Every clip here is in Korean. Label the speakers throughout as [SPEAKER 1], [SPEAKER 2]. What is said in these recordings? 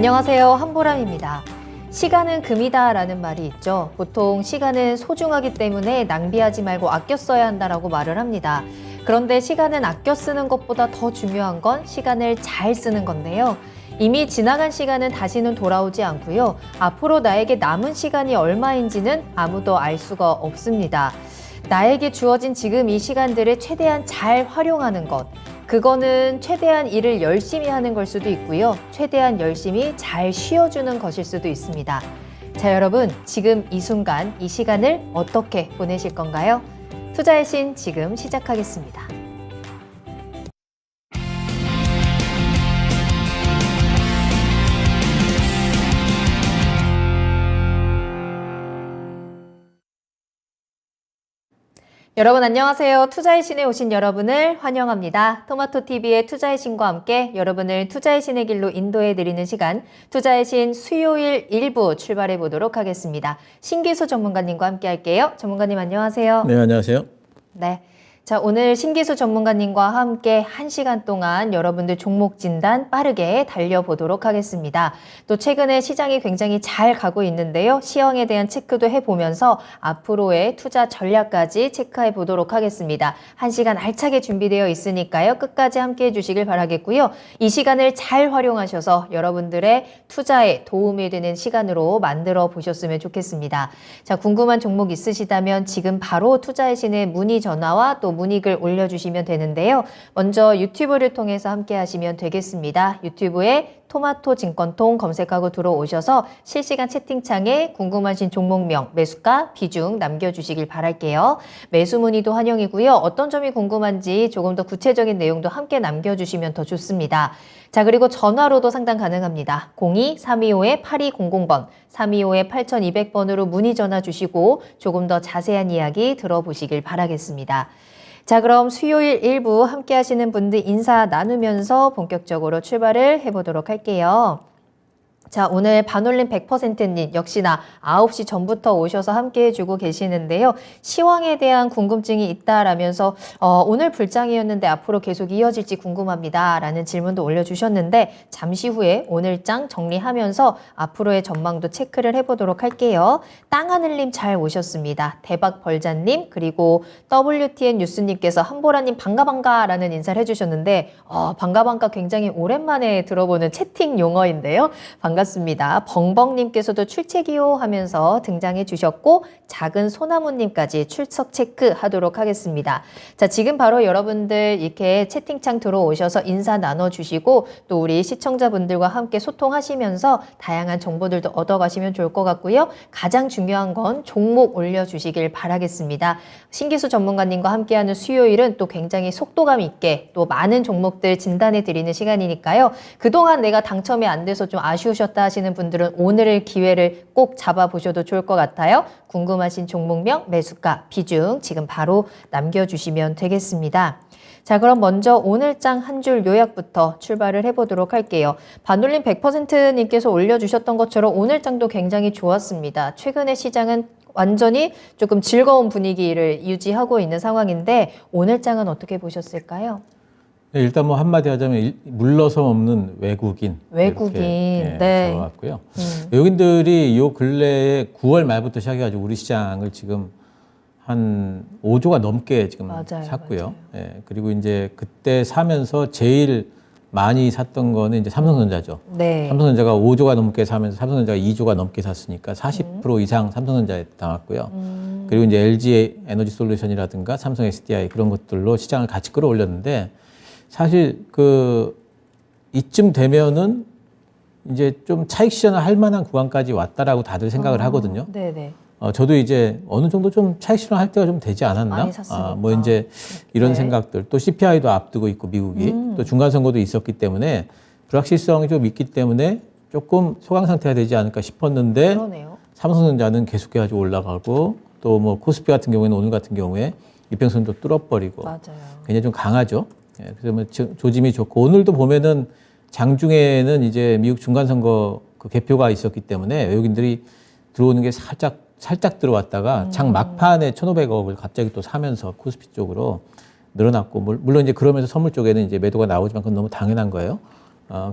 [SPEAKER 1] 안녕하세요. 한보람입니다. 시간은 금이다 라는 말이 있죠. 보통 시간은 소중하기 때문에 낭비하지 말고 아껴 써야 한다라고 말을 합니다. 그런데 시간은 아껴 쓰는 것보다 더 중요한 건 시간을 잘 쓰는 건데요. 이미 지나간 시간은 다시는 돌아오지 않고요. 앞으로 나에게 남은 시간이 얼마인지는 아무도 알 수가 없습니다. 나에게 주어진 지금 이 시간들을 최대한 잘 활용하는 것. 그거는 최대한 일을 열심히 하는 걸 수도 있고요. 최대한 열심히 잘 쉬어주는 것일 수도 있습니다. 자, 여러분, 지금 이 순간, 이 시간을 어떻게 보내실 건가요? 투자의 신 지금 시작하겠습니다. 여러분 안녕하세요. 투자의 신에 오신 여러분을 환영합니다. 토마토TV의 투자의 신과 함께 여러분을 투자의 신의 길로 인도해드리는 시간, 투자의 신 수요일 1부 출발해 보도록 하겠습니다. 신기수 전문가님과 함께 할게요. 전문가님 안녕하세요.
[SPEAKER 2] 네, 안녕하세요.
[SPEAKER 1] 네. 자, 오늘 신기수 전문가님과 함께 1시간 동안 여러분들 종목 진단 빠르게 달려보도록 하겠습니다. 또 최근에 시장이 굉장히 잘 가고 있는데요. 시황에 대한 체크도 해보면서 앞으로의 투자 전략까지 체크해 보도록 하겠습니다. 1시간 알차게 준비되어 있으니까요. 끝까지 함께 해주시길 바라겠고요. 이 시간을 잘 활용하셔서 여러분들의 투자에 도움이 되는 시간으로 만들어 보셨으면 좋겠습니다. 자, 궁금한 종목 있으시다면 지금 바로 투자의 신의 문의 전화와 또 문의글 올려주시면 되는데요. 먼저 유튜브를 통해서 함께 하시면 되겠습니다. 유튜브에 토마토 증권통 검색하고 들어오셔서 실시간 채팅창에 궁금하신 종목명, 매수가, 비중 남겨주시길 바랄게요. 매수 문의도 환영이고요. 어떤 점이 궁금한지 조금 더 구체적인 내용도 함께 남겨주시면 더 좋습니다. 자, 그리고 전화로도 상담 가능합니다. 02-325-8200번, 325-8200번으로 문의 전화 주시고 조금 더 자세한 이야기 들어보시길 바라겠습니다. 자, 그럼 수요일 1부 함께 하시는 분들 인사 나누면서 본격적으로 출발을 해보도록 할게요. 자, 오늘 반올림 100%님 역시나 9시 전부터 오셔서 함께 해주고 계시는데요. 시황에 대한 궁금증이 있다라면서 오늘 불장이었는데 앞으로 계속 이어질지 궁금합니다 라는 질문도 올려주셨는데 잠시 후에 오늘장 정리하면서 앞으로의 전망도 체크를 해보도록 할게요. 땅하늘님 잘 오셨습니다. 대박벌자님 그리고 WTN 뉴스님께서 한보라님 반가 라는 인사를 해주셨는데 반가 굉장히 오랜만에 들어보는 채팅 용어인데요. 반갑습니다. 벙벙님께서도 출첵이요 하면서 등장해 주셨고 작은 소나무님까지 출석 체크하도록 하겠습니다. 자, 지금 바로 여러분들 이렇게 채팅창 들어오셔서 인사 나눠주시고 또 우리 시청자분들과 함께 소통하시면서 다양한 정보들도 얻어가시면 좋을 것 같고요. 가장 중요한 건 종목 올려주시길 바라겠습니다. 신기수 전문가님과 함께하는 수요일은 또 굉장히 속도감 있게 또 많은 종목들 진단해 드리는 시간이니까요. 그동안 내가 당첨이 안 돼서 좀 아쉬우셨다 하시는 분들은 오늘의 기회를 꼭 잡아보셔도 좋을 것 같아요. 궁금하신 종목명, 매수가, 비중 지금 바로 남겨주시면 되겠습니다. 자, 그럼 먼저 오늘장 한 줄 요약부터 출발을 해보도록 할게요. 반올림 100%님께서 올려주셨던 것처럼 오늘장도 굉장히 좋았습니다. 최근에 시장은 완전히 조금 즐거운 분위기를 유지하고 있는 상황인데 오늘장은 어떻게 보셨을까요?
[SPEAKER 2] 네, 일단 뭐 한마디 하자면 물러서 없는 외국인.
[SPEAKER 1] 네.
[SPEAKER 2] 들어왔고요. 외국인들이 요 근래에 9월 말부터 시작해가지고 우리 시장을 지금 한 5조가 넘게 지금 샀고요. 예, 그리고 이제 그때 사면서 제일 많이 샀던 거는 이제 삼성전자죠.
[SPEAKER 1] 네.
[SPEAKER 2] 삼성전자가 5조가 넘게 사면서 삼성전자가 2조가 넘게 샀으니까 40% 이상 삼성전자에 담았고요. 그리고 이제 LG 에너지 솔루션이라든가 삼성 SDI 그런 것들로 시장을 같이 끌어올렸는데 사실 이쯤 되면은 이제 좀 차익 실현을 할 만한 구간까지 왔다라고 다들 생각을 하거든요.
[SPEAKER 1] 네네.
[SPEAKER 2] 저도 이제 어느 정도 좀 차익 실현할 때가 좀 되지 않았나?
[SPEAKER 1] 많이 샀으니까.
[SPEAKER 2] 뭐 이제 이런
[SPEAKER 1] 네.
[SPEAKER 2] 생각들. 또 CPI도 앞두고 있고 미국이 또 중간 선거도 있었기 때문에 불확실성이 좀 있기 때문에 조금 소강 상태가 되지 않을까 싶었는데
[SPEAKER 1] 그러네요.
[SPEAKER 2] 삼성전자는 계속해가지고 올라가고 또 뭐 코스피 같은 경우에는 오늘 같은 경우에 이평선도 뚫어버리고
[SPEAKER 1] 맞아요.
[SPEAKER 2] 굉장히 좀 강하죠. 예, 그래서 뭐 조짐이 좋고 오늘도 보면은 장중에는 이제 미국 중간선거 그 개표가 있었기 때문에 외국인들이 들어오는 게 살짝 들어왔다가 장 막판에 1,500억을 갑자기 또 사면서 코스피 쪽으로 늘어났고 물론 이제 그러면서 선물 쪽에는 이제 매도가 나오지만 그건 너무 당연한 거예요.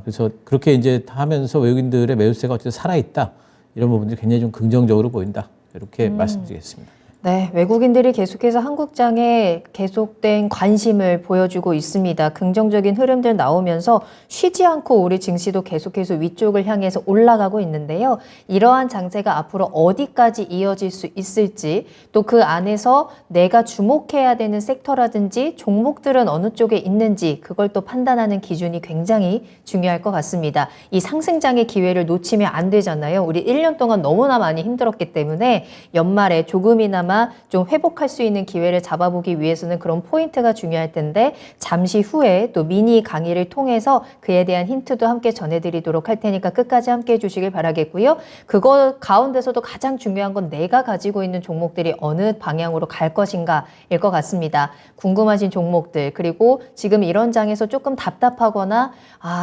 [SPEAKER 2] 그래서 그렇게 이제 하면서 외국인들의 매수세가 어쨌든 살아있다. 이런 부분들이 굉장히 좀 긍정적으로 보인다. 이렇게 말씀드리겠습니다.
[SPEAKER 1] 네, 외국인들이 계속해서 한국장에 계속된 관심을 보여주고 있습니다. 긍정적인 흐름들 나오면서 쉬지 않고 우리 증시도 계속해서 위쪽을 향해서 올라가고 있는데요. 이러한 장세가 앞으로 어디까지 이어질 수 있을지, 또 그 안에서 내가 주목해야 되는 섹터라든지 종목들은 어느 쪽에 있는지 그걸 또 판단하는 기준이 굉장히 중요할 것 같습니다. 이 상승장의 기회를 놓치면 안 되잖아요. 우리 1년 동안 너무나 많이 힘들었기 때문에 연말에 조금이나마 좀 회복할 수 있는 기회를 잡아보기 위해서는 그런 포인트가 중요할 텐데 잠시 후에 또 미니 강의를 통해서 그에 대한 힌트도 함께 전해드리도록 할 테니까 끝까지 함께 해주시길 바라겠고요. 그거 가운데서도 가장 중요한 건 내가 가지고 있는 종목들이 어느 방향으로 갈 것인가일 것 같습니다. 궁금하신 종목들, 그리고 지금 이런 장에서 조금 답답하거나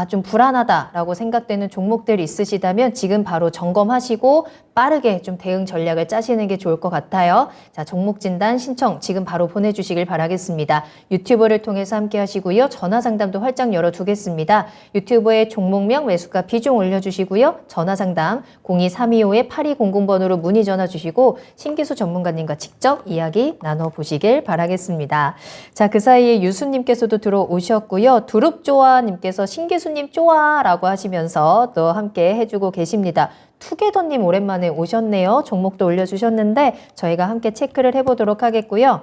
[SPEAKER 1] 좀 불안하다라고 생각되는 종목들이 있으시다면 지금 바로 점검하시고 빠르게 좀 대응 전략을 짜시는 게 좋을 것 같아요. 자, 종목 진단 신청 지금 바로 보내주시길 바라겠습니다. 유튜브를 통해서 함께 하시고요. 전화 상담도 활짝 열어두겠습니다. 유튜브에 종목명, 매수가, 비중 올려주시고요. 전화 상담 02325-8200번으로 문의 전화 주시고 신기수 전문가님과 직접 이야기 나눠보시길 바라겠습니다. 자, 그 사이에 유수님께서도 들어오셨고요. 두릅조아님께서 신기수님 쪼아라고 하시면서 또 함께 해주고 계십니다. 투게더님 오랜만에 오셨네요. 종목도 올려주셨는데 저희가 함께 체크를 해보도록 하겠고요.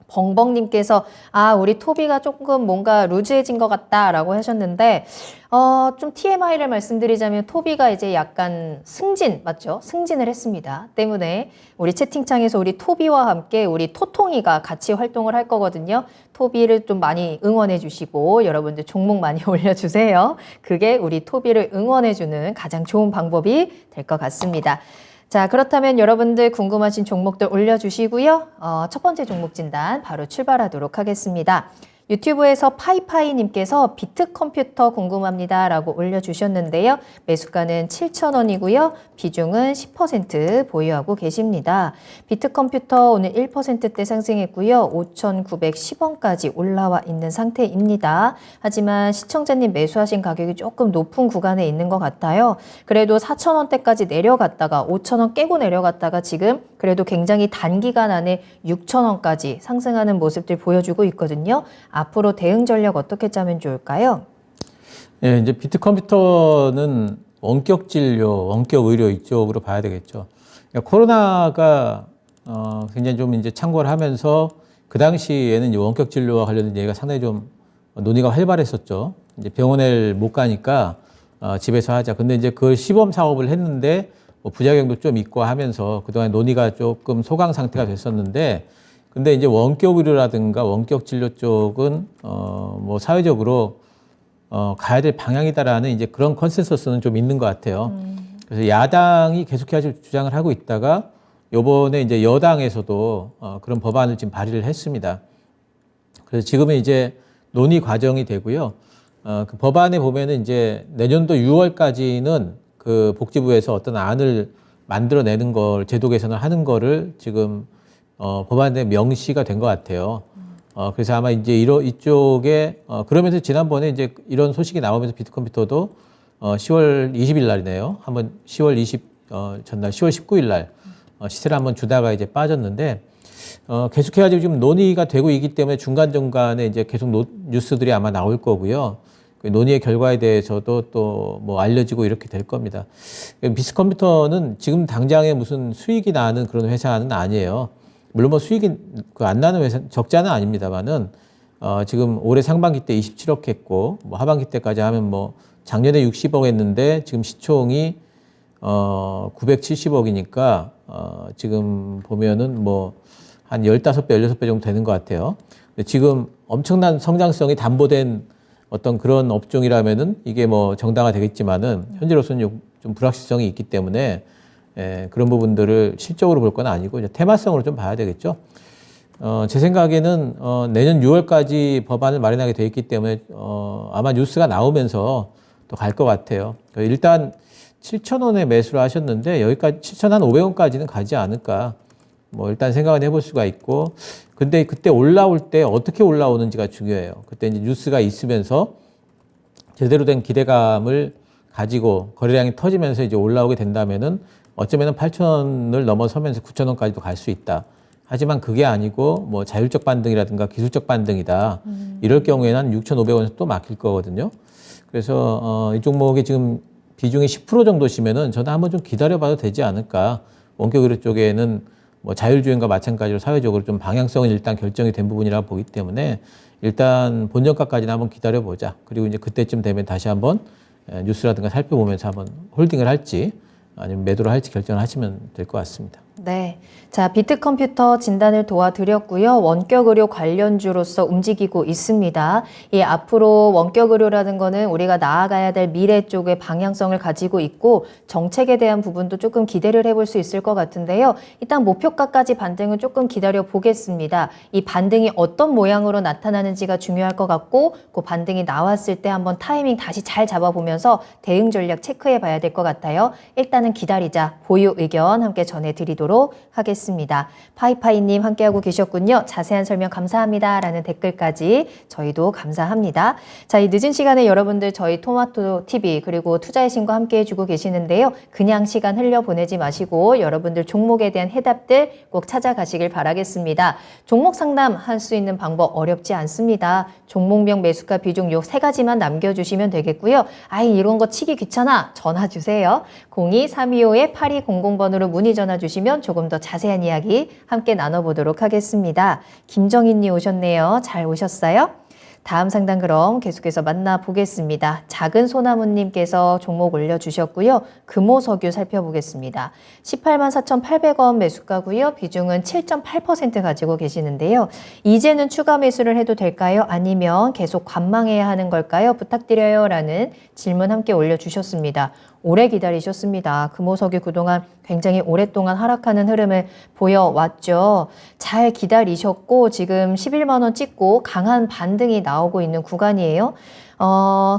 [SPEAKER 1] 벙벙님께서 우리 토비가 조금 뭔가 루즈해진 것 같다라고 하셨는데 좀 TMI를 말씀드리자면 토비가 이제 약간 승진 맞죠? 승진을 했습니다. 때문에 우리 채팅창에서 우리 토비와 함께 우리 토통이가 같이 활동을 할 거거든요. 토비를 좀 많이 응원해 주시고 여러분들 종목 많이 올려주세요. 그게 우리 토비를 응원해 주는 가장 좋은 방법이 될 것 같습니다. 자, 그렇다면 여러분들 궁금하신 종목들 올려주시고요. 첫 번째 종목 진단 바로 출발하도록 하겠습니다. 유튜브에서 파이파이님께서 비트컴퓨터 궁금합니다 라고 올려주셨는데요. 매수가는 7,000원이고요. 비중은 10% 보유하고 계십니다. 비트컴퓨터 오늘 1%대 상승했고요. 5,910원까지 올라와 있는 상태입니다. 하지만 시청자님 매수하신 가격이 조금 높은 구간에 있는 것 같아요. 그래도 4,000원대까지 내려갔다가 5,000원 깨고 내려갔다가 지금 그래도 굉장히 단기간 안에 6,000원까지 상승하는 모습들 보여주고 있거든요. 앞으로 대응 전략 어떻게 짜면 좋을까요?
[SPEAKER 2] 예, 이제 비트컴퓨터는 원격 진료, 원격 의료 이쪽으로 봐야 되겠죠. 그러니까 코로나가 굉장히 좀 이제 창궐 하면서 그 당시에는 이제 원격 진료와 관련된 얘기가 상당히 좀 논의가 활발했었죠. 이제 병원에 못 가니까 집에서 하자. 근데 이제 그걸 시범 사업을 했는데 뭐 부작용도 좀 있고 하면서 그동안 논의가 조금 소강 상태가 됐었는데 근데 이제 원격 의료라든가 원격 진료 쪽은 뭐 사회적으로 가야 될 방향이다라는 이제 그런 컨센서스는 좀 있는 것 같아요. 그래서 야당이 계속해서 주장을 하고 있다가 요번에 이제 여당에서도 그런 법안을 지금 발의를 했습니다. 그래서 지금은 이제 논의 과정이 되고요. 그 법안에 보면은 이제 내년도 6월까지는 그 복지부에서 어떤 안을 만들어내는 걸 제도 개선을 하는 거를 지금 법안에 명시가 된 것 같아요. 그래서 아마 이제 이쪽에 그러면서 지난번에 이제 이런 소식이 나오면서 비트컴퓨터도 10월 20일 날이네요. 한번 10월 20 전날 10월 19일 날 시세를 한번 주다가 이제 빠졌는데 계속해가지고 지금 논의가 되고 있기 때문에 중간중간에 이제 계속 뉴스들이 아마 나올 거고요. 그 논의의 결과에 대해서도 또 뭐 알려지고 이렇게 될 겁니다. 비트컴퓨터는 지금 당장에 무슨 수익이 나는 그런 회사는 아니에요. 물론 뭐 수익이 안 나는 회사 적자는 아닙니다만은 지금 올해 상반기 때 27억 했고 뭐 하반기 때까지 하면 뭐 작년에 60억 했는데 지금 시총이 970억이니까 지금 보면은 뭐 한 15배, 16배 정도 되는 것 같아요. 근데 지금 엄청난 성장성이 담보된 어떤 그런 업종이라면은 이게 뭐 정당화 되겠지만은 현재로서는 좀 불확실성이 있기 때문에 그런 부분들을 실적으로 볼 건 아니고 이제 테마성으로 좀 봐야 되겠죠. 제 생각에는 내년 6월까지 법안을 마련하게 돼 있기 때문에 아마 뉴스가 나오면서 또 갈 것 같아요. 일단 7,000원에 매수를 하셨는데 여기까지 7,500원까지는 가지 않을까. 뭐 일단 생각은 해볼 수가 있고, 근데 그때 올라올 때 어떻게 올라오는지가 중요해요. 그때 이제 뉴스가 있으면서 제대로 된 기대감을 가지고 거래량이 터지면서 이제 올라오게 된다면은 어쩌면은 8,000원을 넘어서면서 9,000원까지도 갈 수 있다. 하지만 그게 아니고 뭐 자율적 반등이라든가 기술적 반등이다. 이럴 경우에는 한 6,500원에서 또 막힐 거거든요. 그래서 이 종목이 지금 비중이 10% 정도시면은 저는 한번 좀 기다려봐도 되지 않을까. 원격 의료 쪽에는 뭐 자율주행과 마찬가지로 사회적으로 좀 방향성은 일단 결정이 된 부분이라고 보기 때문에 일단 본전가까지는 한번 기다려보자. 그리고 이제 그때쯤 되면 다시 한번 뉴스라든가 살펴보면서 한번 홀딩을 할지 아니면 매도를 할지 결정을 하시면 될 것 같습니다.
[SPEAKER 1] 네. 자, 비트컴퓨터 진단을 도와드렸고요. 원격 의료 관련주로서 움직이고 있습니다. 이 앞으로 원격 의료라는 거는 우리가 나아가야 될 미래 쪽의 방향성을 가지고 있고 정책에 대한 부분도 조금 기대를 해볼 수 있을 것 같은데요. 일단 목표가까지 반등은 조금 기다려 보겠습니다. 이 반등이 어떤 모양으로 나타나는지가 중요할 것 같고 그 반등이 나왔을 때 한번 타이밍 다시 잘 잡아보면서 대응 전략 체크해 봐야 될 것 같아요. 일단은 기다리자. 보유 의견 함께 전해드리도록 하겠습니다. 파이파이님 함께하고 계셨군요. 자세한 설명 감사합니다. 라는 댓글까지 저희도 감사합니다. 자, 이 늦은 시간에 여러분들 저희 토마토 TV 그리고 투자의 신과 함께 해주고 계시는데요. 그냥 시간 흘려보내지 마시고 여러분들 종목에 대한 해답들 꼭 찾아가시길 바라겠습니다. 종목 상담 할 수 있는 방법 어렵지 않습니다. 종목명 매수가 비중 요 3가지만 남겨주시면 되겠고요. 아이 이런 거 치기 귀찮아. 전화 주세요. 02-325-8200번으로 문의 전화 주시면 조금 더 자세한 이야기 함께 나눠보도록 하겠습니다. 김정인님 오셨네요. 잘 오셨어요? 다음 상담 그럼 계속해서 만나보겠습니다. 작은 소나무님께서 종목 올려주셨고요. 금호석유 살펴보겠습니다. 184,800원 매수가고요. 비중은 7.8% 가지고 계시는데요. 이제는 추가 매수를 해도 될까요? 아니면 계속 관망해야 하는 걸까요? 부탁드려요. 라는 질문 함께 올려주셨습니다. 오래 기다리셨습니다. 금호석유 그동안 굉장히 오랫동안 하락하는 흐름을 보여왔죠. 잘 기다리셨고 지금 11만 원 찍고 강한 반등이 나오고 있는 구간이에요.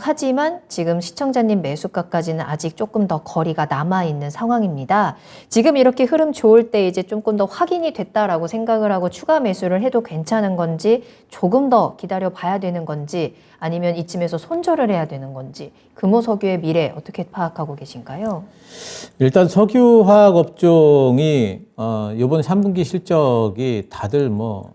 [SPEAKER 1] 하지만 지금 시청자님 매수가까지는 아직 조금 더 거리가 남아있는 상황입니다. 지금 이렇게 흐름 좋을 때 이제 조금 더 확인이 됐다라고 생각을 하고 추가 매수를 해도 괜찮은 건지 조금 더 기다려 봐야 되는 건지 아니면 이쯤에서 손절을 해야 되는 건지 금호석유의 미래 어떻게 파악하고 계신가요?
[SPEAKER 2] 일단 석유화학 업종이 이번 3분기 실적이 다들 뭐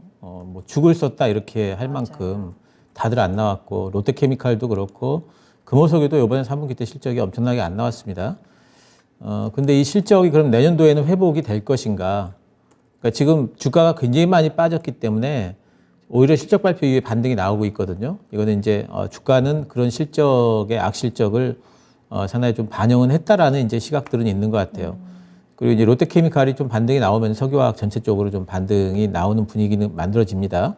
[SPEAKER 2] 죽을 썼다 이렇게 할 만큼 다들 안 나왔고 롯데케미칼도 그렇고 금호석유도 이번에 3분기 때 실적이 엄청나게 안 나왔습니다. 근데 이 실적이 그럼 내년도에는 회복이 될 것인가? 그러니까 지금 주가가 굉장히 많이 빠졌기 때문에 오히려 실적 발표 이후에 반등이 나오고 있거든요. 이거는 이제 주가는 그런 실적의 악실적을 상당히 좀 반영은 했다라는 이제 시각들은 있는 것 같아요. 그리고 이제 롯데케미칼이 좀 반등이 나오면 석유화학 전체적으로 좀 반등이 나오는 분위기는 만들어집니다.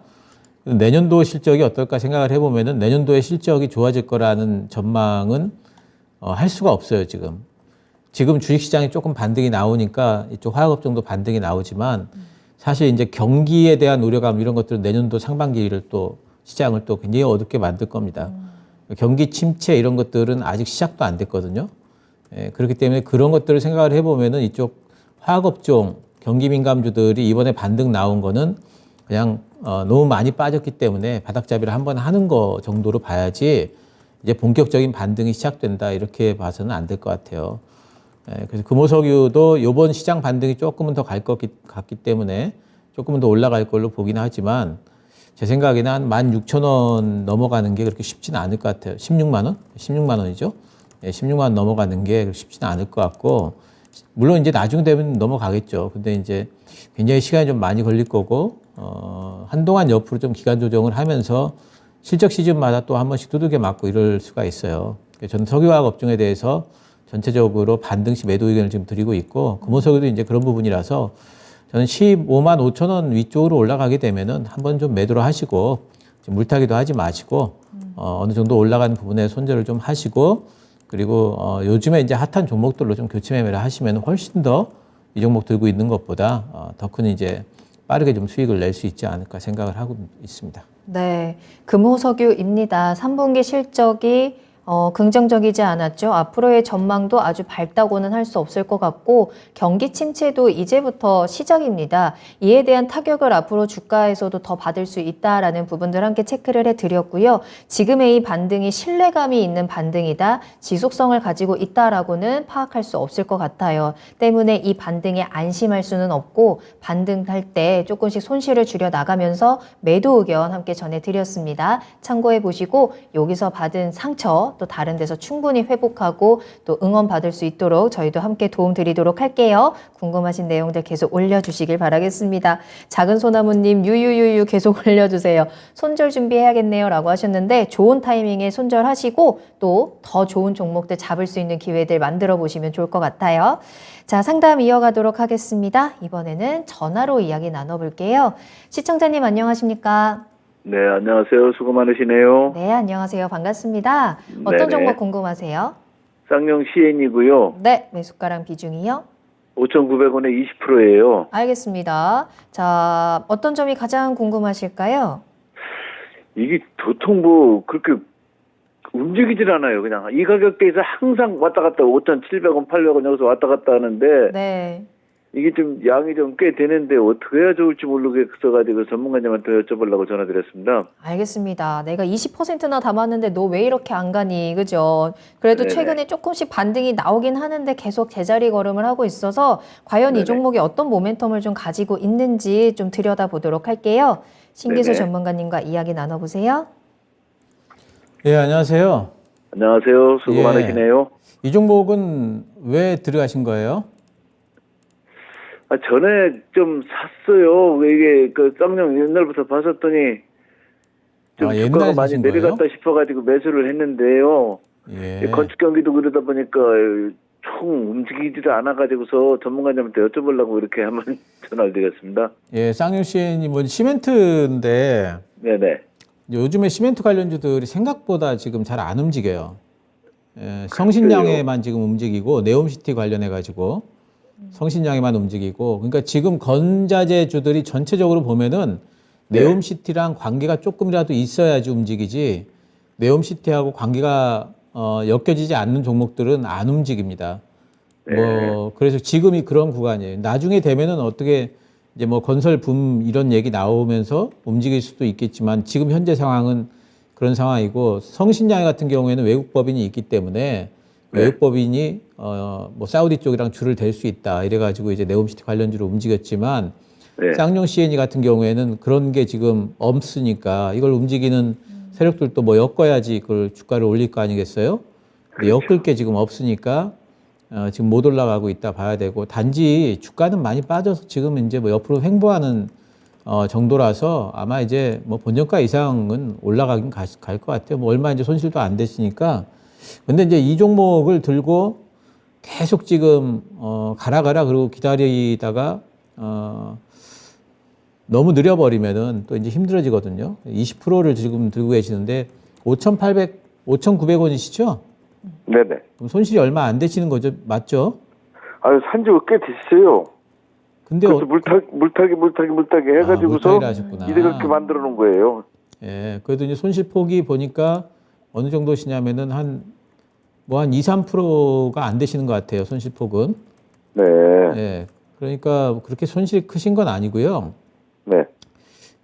[SPEAKER 2] 내년도 실적이 어떨까 생각을 해보면은 내년도의 실적이 좋아질 거라는 전망은 할 수가 없어요, 지금. 지금 주식시장이 조금 반등이 나오니까 이쪽 화학업종도 반등이 나오지만 사실 이제 경기에 대한 우려감 이런 것들은 내년도 상반기를 또 시장을 또 굉장히 어둡게 만들 겁니다. 경기 침체 이런 것들은 아직 시작도 안 됐거든요. 예, 그렇기 때문에 그런 것들을 생각을 해보면은 이쪽 화학업종 경기 민감주들이 이번에 반등 나온 거는 그냥 너무 많이 빠졌기 때문에 바닥잡이를 한번 하는 거 정도로 봐야지 이제 본격적인 반등이 시작된다 이렇게 봐서는 안 될 것 같아요. 예, 그래서 금호석유도 이번 시장 반등이 조금은 더 갈 것 같기 때문에 조금은 더 올라갈 걸로 보긴 하지만 제 생각에는 한 16,000원 넘어가는 게 그렇게 쉽지는 않을 것 같아요. 16만 원? 16만 원이죠. 예, 16만 원 넘어가는 게 쉽지는 않을 것 같고 물론 이제 나중 되면 넘어가겠죠. 근데 이제 굉장히 시간이 좀 많이 걸릴 거고 한동안 옆으로 좀 기간 조정을 하면서 실적 시즌마다 또 한 번씩 두들겨 맞고 이럴 수가 있어요. 저는 석유화학 업종에 대해서 전체적으로 반등 시 매도 의견을 지금 드리고 있고 금호석유도 이제 그런 부분이라서 저는 15만 5천 원 위쪽으로 올라가게 되면은 한번 좀 매도를 하시고 물타기도 하지 마시고 어느 정도 올라가는 부분에 손절을 좀 하시고 그리고 요즘에 이제 핫한 종목들로 좀 교체 매매를 하시면 훨씬 더 이 종목 들고 있는 것보다 더 큰 이제 빠르게 좀 수익을 낼 수 있지 않을까 생각을 하고 있습니다.
[SPEAKER 1] 네, 금호석유입니다. 3분기 실적이 긍정적이지 않았죠. 앞으로의 전망도 아주 밝다고는 할 수 없을 것 같고 경기 침체도 이제부터 시작입니다. 이에 대한 타격을 앞으로 주가에서도 더 받을 수 있다라는 부분들 함께 체크를 해드렸고요. 지금의 이 반등이 신뢰감이 있는 반등이다, 지속성을 가지고 있다라고는 파악할 수 없을 것 같아요. 때문에 이 반등에 안심할 수는 없고 반등할 때 조금씩 손실을 줄여 나가면서 매도 의견 함께 전해드렸습니다. 참고해 보시고 여기서 받은 상처 또 다른 데서 충분히 회복하고 또 응원받을 수 있도록 저희도 함께 도움 드리도록 할게요. 궁금하신 내용들 계속 올려주시길 바라겠습니다. 작은 소나무님 유유유유 계속 올려주세요. 손절 준비해야겠네요 라고 하셨는데 좋은 타이밍에 손절하시고 또 더 좋은 종목들 잡을 수 있는 기회들 만들어 보시면 좋을 것 같아요. 자, 상담 이어가도록 하겠습니다. 이번에는 전화로 이야기 나눠볼게요. 시청자님 안녕하십니까?
[SPEAKER 3] 네, 안녕하세요. 수고 많으시네요.
[SPEAKER 1] 네, 안녕하세요. 반갑습니다. 어떤
[SPEAKER 3] 네네.
[SPEAKER 1] 종목 궁금하세요?
[SPEAKER 3] 쌍용 CN이고요.
[SPEAKER 1] 네, 매수가랑 비중이요?
[SPEAKER 3] 5,900원에 20%예요.
[SPEAKER 1] 알겠습니다. 자, 어떤 점이 가장 궁금하실까요?
[SPEAKER 3] 이게 도통 뭐 그렇게 움직이질 않아요. 그냥 이 가격대에서 항상 왔다 갔다 5,700원, 800원 여기서 왔다 갔다 하는데
[SPEAKER 1] 네.
[SPEAKER 3] 이게 좀 양이 좀 꽤 되는데 어떻게 해야 좋을지 모르겠어가지고 전문가님한테 여쭤보려고 전화드렸습니다.
[SPEAKER 1] 알겠습니다. 내가 20%나 담았는데 너 왜 이렇게 안 가니? 그죠? 그래도
[SPEAKER 3] 네네.
[SPEAKER 1] 최근에 조금씩 반등이 나오긴 하는데 계속 제자리 걸음을 하고 있어서 과연 이
[SPEAKER 3] 네네.
[SPEAKER 1] 종목이 어떤 모멘텀을 좀 가지고 있는지 좀 들여다보도록 할게요. 신기수
[SPEAKER 3] 네네.
[SPEAKER 1] 전문가님과 이야기 나눠보세요.
[SPEAKER 2] 예, 안녕하세요.
[SPEAKER 3] 안녕하세요. 수고
[SPEAKER 2] 예.
[SPEAKER 3] 많으시네요.
[SPEAKER 2] 이 종목은 왜 들어가신 거예요?
[SPEAKER 3] 전에 좀 샀어요. 왜 이게 그 쌍용 옛날부터 봤었더니 좀
[SPEAKER 2] 옛날에
[SPEAKER 3] 주가가 많이
[SPEAKER 2] 사신
[SPEAKER 3] 내려갔다
[SPEAKER 2] 거예요?
[SPEAKER 3] 싶어가지고 매수를 했는데요.
[SPEAKER 2] 예.
[SPEAKER 3] 건축 경기도 그러다 보니까 총 움직이지도 않아가지고서 전문가님한테 여쭤보려고 이렇게 한번 전화를 드렸습니다.
[SPEAKER 2] 예, 쌍용 CN이 뭐 시멘트인데
[SPEAKER 3] 네네.
[SPEAKER 2] 요즘에 시멘트 관련주들이 생각보다 지금 잘 안 움직여요. 예, 성신양에만 지금 움직이고 네옴시티 관련해 가지고 성신양에만 움직이고, 그러니까 지금 건자재주들이 전체적으로 보면은
[SPEAKER 3] 네.
[SPEAKER 2] 네옴시티랑 관계가 조금이라도 있어야지 움직이지, 네옴시티하고 관계가 엮여지지 않는 종목들은 안 움직입니다.
[SPEAKER 3] 네.
[SPEAKER 2] 뭐 그래서 지금이 그런 구간이에요. 나중에 되면은 어떻게 이제 뭐 건설 붐 이런 얘기 나오면서 움직일 수도 있겠지만 지금 현재 상황은 그런 상황이고, 성신양해 같은 경우에는 외국 법인이 있기 때문에
[SPEAKER 3] 네.
[SPEAKER 2] 외국 법인이 뭐 사우디 쪽이랑 줄을 댈 수 있다 이래가지고 이제 네옴시티 관련주로 움직였지만,
[SPEAKER 3] 네.
[SPEAKER 2] 쌍용 CNE 같은 경우에는 그런 게 지금 없으니까 이걸 움직이는 세력들도 뭐 엮어야지 그걸 주가를 올릴 거 아니겠어요? 근데 엮을 게 지금 없으니까 지금 못 올라가고 있다 봐야 되고, 단지 주가는 많이 빠져서 지금 이제 뭐 옆으로 횡보하는 정도라서 아마 이제 뭐 본전가 이상은 올라가긴 갈 것 같아요. 뭐 얼마 이제 손실도 안 됐으니까. 근데 이제 이 종목을 들고 계속 지금 가라 그러고 기다리다가 너무 느려버리면은 또 이제 힘들어지거든요. 20%를 지금 들고 계시는데 5,900원이시죠?
[SPEAKER 3] 네네.
[SPEAKER 2] 그럼 손실이 얼마 안 되시는 거죠? 맞죠?
[SPEAKER 3] 산지가 꽤 됐어요.
[SPEAKER 2] 근데
[SPEAKER 3] 그래서 물타기 해가지고서
[SPEAKER 2] 물타기를 하셨구나.
[SPEAKER 3] 이제 그렇게 만들어 놓은 거예요.
[SPEAKER 2] 예, 그래도 이제 손실 폭이 보니까 어느 정도시냐면은 한 2, 3%가 안 되시는 것 같아요. 손실 폭은.
[SPEAKER 3] 네.
[SPEAKER 2] 예. 그러니까 그렇게 손실이 크신 건 아니고요.
[SPEAKER 3] 네.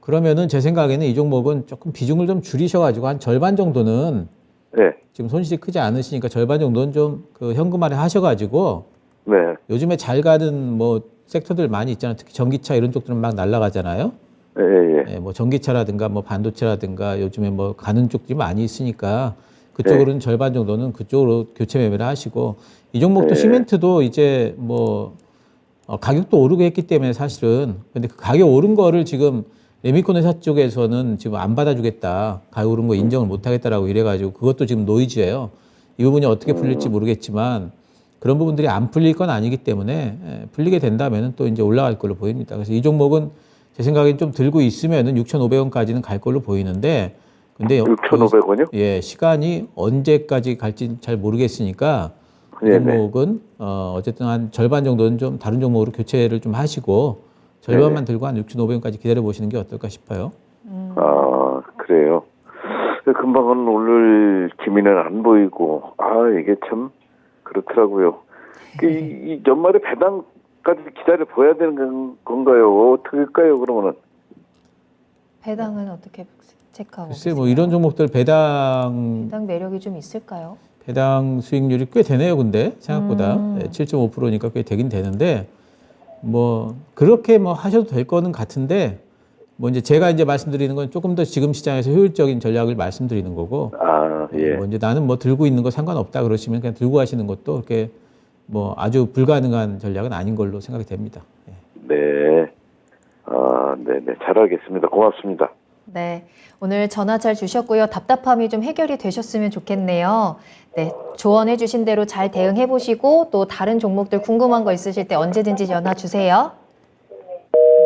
[SPEAKER 2] 그러면은 제 생각에는 이 종목은 조금 비중을 좀 줄이셔가지고 한 절반 정도는,
[SPEAKER 3] 네.
[SPEAKER 2] 지금 손실이 크지 않으시니까 절반 정도는 좀 그 현금화를 하셔가지고,
[SPEAKER 3] 네.
[SPEAKER 2] 요즘에 잘 가는 뭐 섹터들 많이 있잖아요. 특히 전기차 이런 쪽들은 막 날아가잖아요.
[SPEAKER 3] 예, 예.
[SPEAKER 2] 예, 뭐 전기차라든가 뭐 반도체라든가 요즘에 뭐 가는 쪽들이 많이 있으니까 그쪽으로는 절반 정도는 그쪽으로 교체 매매를 하시고, 이 종목도 시멘트도 이제 뭐 가격도 오르고 했기 때문에 사실은, 근데 그 가격 오른 거를 지금 레미콘 회사 쪽에서는 지금 안 받아주겠다, 가격 오른 거 인정을 못 하겠다라고 이래가지고 그것도 지금 노이즈예요. 이 부분이 어떻게 풀릴지 모르겠지만 그런 부분들이 안 풀릴 건 아니기 때문에 풀리게 된다면은 또 이제 올라갈 걸로 보입니다. 그래서 이 종목은 제 생각엔 좀 들고 있으면은 6,500원까지는 갈 걸로 보이는데, 근데
[SPEAKER 3] 6,500원이요?
[SPEAKER 2] 예, 시간이 언제까지 갈지 잘 모르겠으니까 이
[SPEAKER 3] 네네.
[SPEAKER 2] 종목은 어쨌든 한 절반 정도는 좀 다른 종목으로 교체를 좀 하시고 절반만 들고 한 6,500원까지 기다려 보시는 게 어떨까 싶어요.
[SPEAKER 3] 그래요. 근데 금방은 오를 기미는 안 보이고, 이게 참 그렇더라고요. 이 연말에 배당까지 기다려 봐야 되는 건가요? 어떻게 할까요, 그러면은?
[SPEAKER 1] 배당은 어떻게 체크하고
[SPEAKER 2] 글쎄
[SPEAKER 1] 계세요?
[SPEAKER 2] 뭐 이런 종목들 배당
[SPEAKER 1] 매력이 좀 있을까요?
[SPEAKER 2] 배당 수익률이 꽤 되네요. 근데 생각보다 7.5%니까 꽤 되긴 되는데 뭐 그렇게 뭐 하셔도 될 거는 같은데 뭐 이제 제가 이제 말씀드리는 건 조금 더 지금 시장에서 효율적인 전략을 말씀드리는 거고
[SPEAKER 3] 예.
[SPEAKER 2] 뭐 이제 나는 뭐 들고 있는 거 상관없다 그러시면 그냥 들고 하시는 것도 그렇게 뭐 아주 불가능한 전략은 아닌 걸로 생각이 됩니다. 예.
[SPEAKER 3] 네. 네네. 잘 알겠습니다. 고맙습니다.
[SPEAKER 1] 네, 오늘 전화 잘 주셨고요. 답답함이 좀 해결이 되셨으면 좋겠네요. 네, 조언해 주신 대로 잘 대응해 보시고 또 다른 종목들 궁금한 거 있으실 때 언제든지 전화 주세요.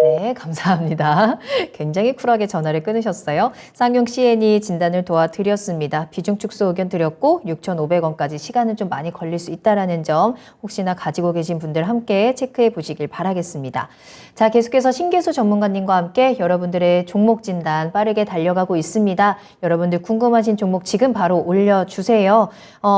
[SPEAKER 1] 네, 감사합니다. 굉장히 쿨하게 전화를 끊으셨어요. 쌍용 C&E 진단을 도와드렸습니다. 비중 축소 의견 드렸고 6,500원까지 시간은 좀 많이 걸릴 수 있다는 점 혹시나 가지고 계신 분들 함께 체크해 보시길 바라겠습니다. 자, 계속해서 신기수 전문가님과 함께 여러분들의 종목 진단 빠르게 달려가고 있습니다. 여러분들 궁금하신 종목 지금 바로 올려주세요.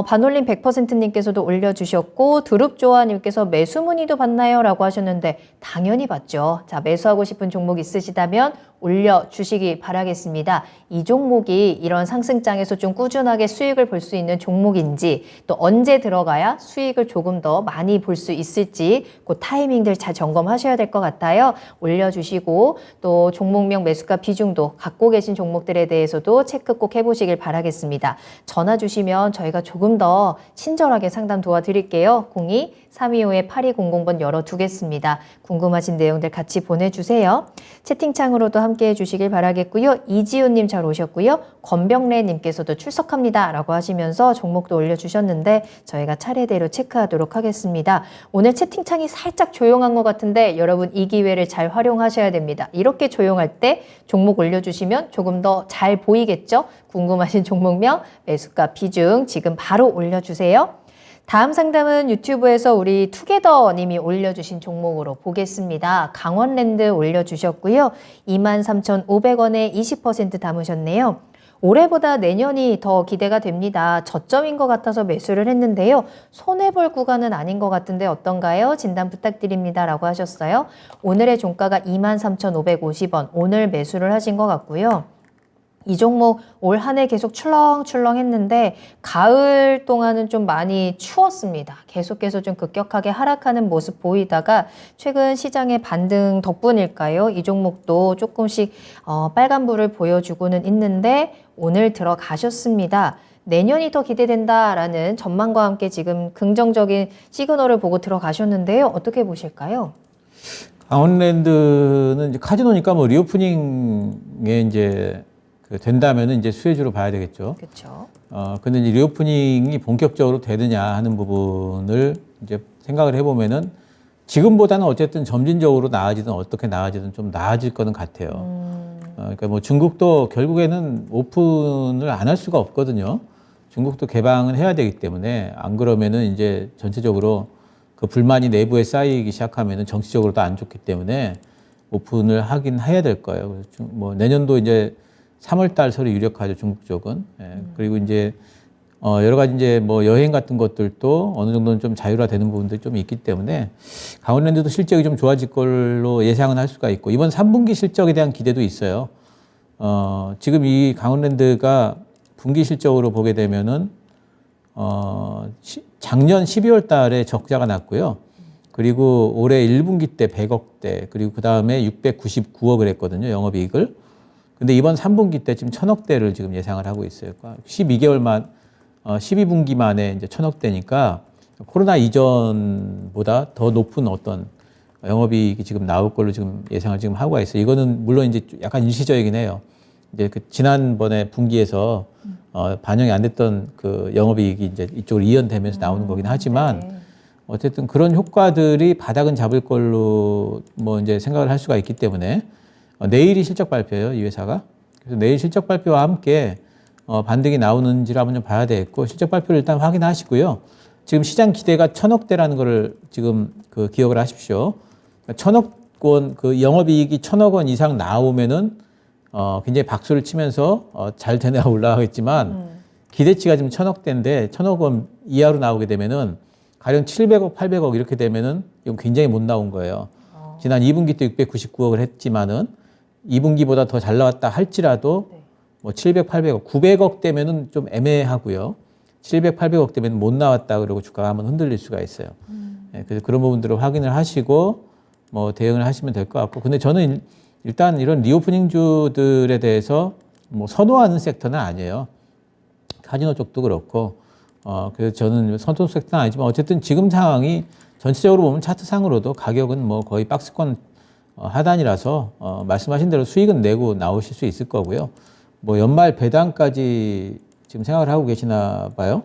[SPEAKER 1] 반올림 100%님께서도 올려주셨고 드룹조아님께서 매수 문의도 받나요? 라고 하셨는데 당연히 받죠. 자, 매수하고 싶은 종목 있으시다면 올려주시기 바라겠습니다. 이 종목이 이런 상승장에서 좀 꾸준하게 수익을 볼 수 있는 종목인지 또 언제 들어가야 수익을 조금 더 많이 볼 수 있을지 그 타이밍들 잘 점검하셔야 될 것 같아요. 올려주시고 또 종목명 매수가 비중도 갖고 계신 종목들에 대해서도 체크 꼭 해보시길 바라겠습니다. 전화 주시면 저희가 조금 더 친절하게 상담 도와드릴게요. 02-325-8200번 열어두겠습니다. 궁금하신 내용들 같이 보내주세요. 채팅창으로도 함께 해주시길 바라겠고요. 이지훈님 잘 오셨고요. 권병래님께서도 출석합니다 라고 하시면서 종목도 올려주셨는데 저희가 차례대로 체크하도록 하겠습니다. 오늘 채팅창이 살짝 조용한 것 같은데 여러분 이 기회를 잘 활용하셔야 됩니다. 이렇게 조용할 때 종목 올려주시면 조금 더 잘 보이겠죠? 궁금하신 종목명, 매수가 비중 지금 바로 올려주세요. 다음 상담은 유튜브에서 우리 투게더님이 올려주신 종목으로 보겠습니다. 강원랜드 올려주셨고요. 23,500원에 20% 담으셨네요. 올해보다 내년이 더 기대가 됩니다. 저점인 것 같아서 매수를 했는데요. 손해볼 구간은 아닌 것 같은데 어떤가요? 진단 부탁드립니다. 라고 하셨어요. 오늘의 종가가 23,550원. 오늘 매수를 하신 것 같고요. 이 종목 올 한 해 계속 출렁출렁 했는데 가을 동안은 좀 많이 추웠습니다. 계속해서 좀 급격하게 하락하는 모습 보이다가 최근 시장의 반등 덕분일까요? 이 종목도 조금씩 빨간불을 보여주고는 있는데 오늘 들어가셨습니다. 내년이 더 기대된다라는 전망과 함께 지금 긍정적인 시그널을 보고 들어가셨는데요. 어떻게 보실까요?
[SPEAKER 2] 강원랜드는 이제 카지노니까 뭐 리오프닝에 이제 된다면은 이제 수혜주로 봐야 되겠죠.
[SPEAKER 1] 그렇죠.
[SPEAKER 2] 근데 이제 리오프닝이 본격적으로 되느냐 하는 부분을 이제 생각을 해보면은 지금보다는 어쨌든 점진적으로 나아지든 어떻게 나아지든 좀 나아질 거는 같아요. 그러니까 뭐 중국도 결국에는 오픈을 안 할 수가 없거든요. 중국도 개방을 해야 되기 때문에 안 그러면은 이제 전체적으로 그 불만이 내부에 쌓이기 시작하면은 정치적으로도 안 좋기 때문에 오픈을 하긴 해야 될 거예요. 그래서 뭐 내년도 이제 3월 달 설이 유력하죠, 중국 쪽은. 그리고 이제, 여러 가지 이제 뭐 여행 같은 것들도 어느 정도는 좀 자율화되는 부분들이 좀 있기 때문에 강원랜드도 실적이 좀 좋아질 걸로 예상은 할 수가 있고, 이번 3분기 실적에 대한 기대도 있어요. 지금 이 강원랜드가 분기 실적으로 보게 되면은, 작년 12월 달에 적자가 났고요. 그리고 올해 1분기 때 100억대, 그리고 그 다음에 699억을 했거든요, 영업이익을. 근데 이번 3분기 때 지금 1,000억대를 지금 예상을 하고 있어요. 12분기 만에 이제 1,000억대니까 코로나 이전보다 더 높은 어떤 영업이익이 지금 나올 걸로 지금 예상을 지금 하고 있어요. 이거는 물론 이제 약간 일시적이긴 해요. 이제 그 지난번에 분기에서 반영이 안 됐던 그 영업이익이 이제 이쪽으로 이연되면서 나오는 거긴 하지만 어쨌든 그런 효과들이 바닥은 잡을 걸로 뭐 이제 생각을 할 수가 있기 때문에 내일이 실적 발표예요, 이 회사가. 그래서 내일 실적 발표와 함께 반등이 나오는지를 한번 좀 봐야 되겠고, 실적 발표를 일단 확인하시고요. 지금 시장 기대가 1,000억대라는 거를 지금 그 기억을 하십시오. 1,000억 원, 그 영업이익이 1,000억 원 이상 나오면은 굉장히 박수를 치면서 잘 되냐 올라가겠지만 기대치가 지금 1,000억대인데 1,000억 원 이하로 나오게 되면은 가령 700억, 800억 이렇게 되면은 이건 굉장히 못 나온 거예요. 지난 2분기 때 699억을 했지만은 2분기보다 더 잘 나왔다 할지라도 뭐 700, 800억, 900억 되면은 좀 애매하고요. 700, 800억 되면 못 나왔다 그러고 주가가 한번 흔들릴 수가 있어요. 그래서 그런 부분들을 확인을 하시고 뭐 대응을 하시면 될 것 같고. 근데 저는 일단 이런 리오프닝주들에 대해서 뭐 선호하는 섹터는 아니에요. 카지노 쪽도 그렇고, 그래서 저는 선호 섹터는 아니지만 어쨌든 지금 상황이 전체적으로 보면 차트상으로도 가격은 뭐 거의 박스권 하단이라서 말씀하신 대로 수익은 내고 나오실 수 있을 거고요. 뭐 연말 배당까지 지금 생각을 하고 계시나 봐요.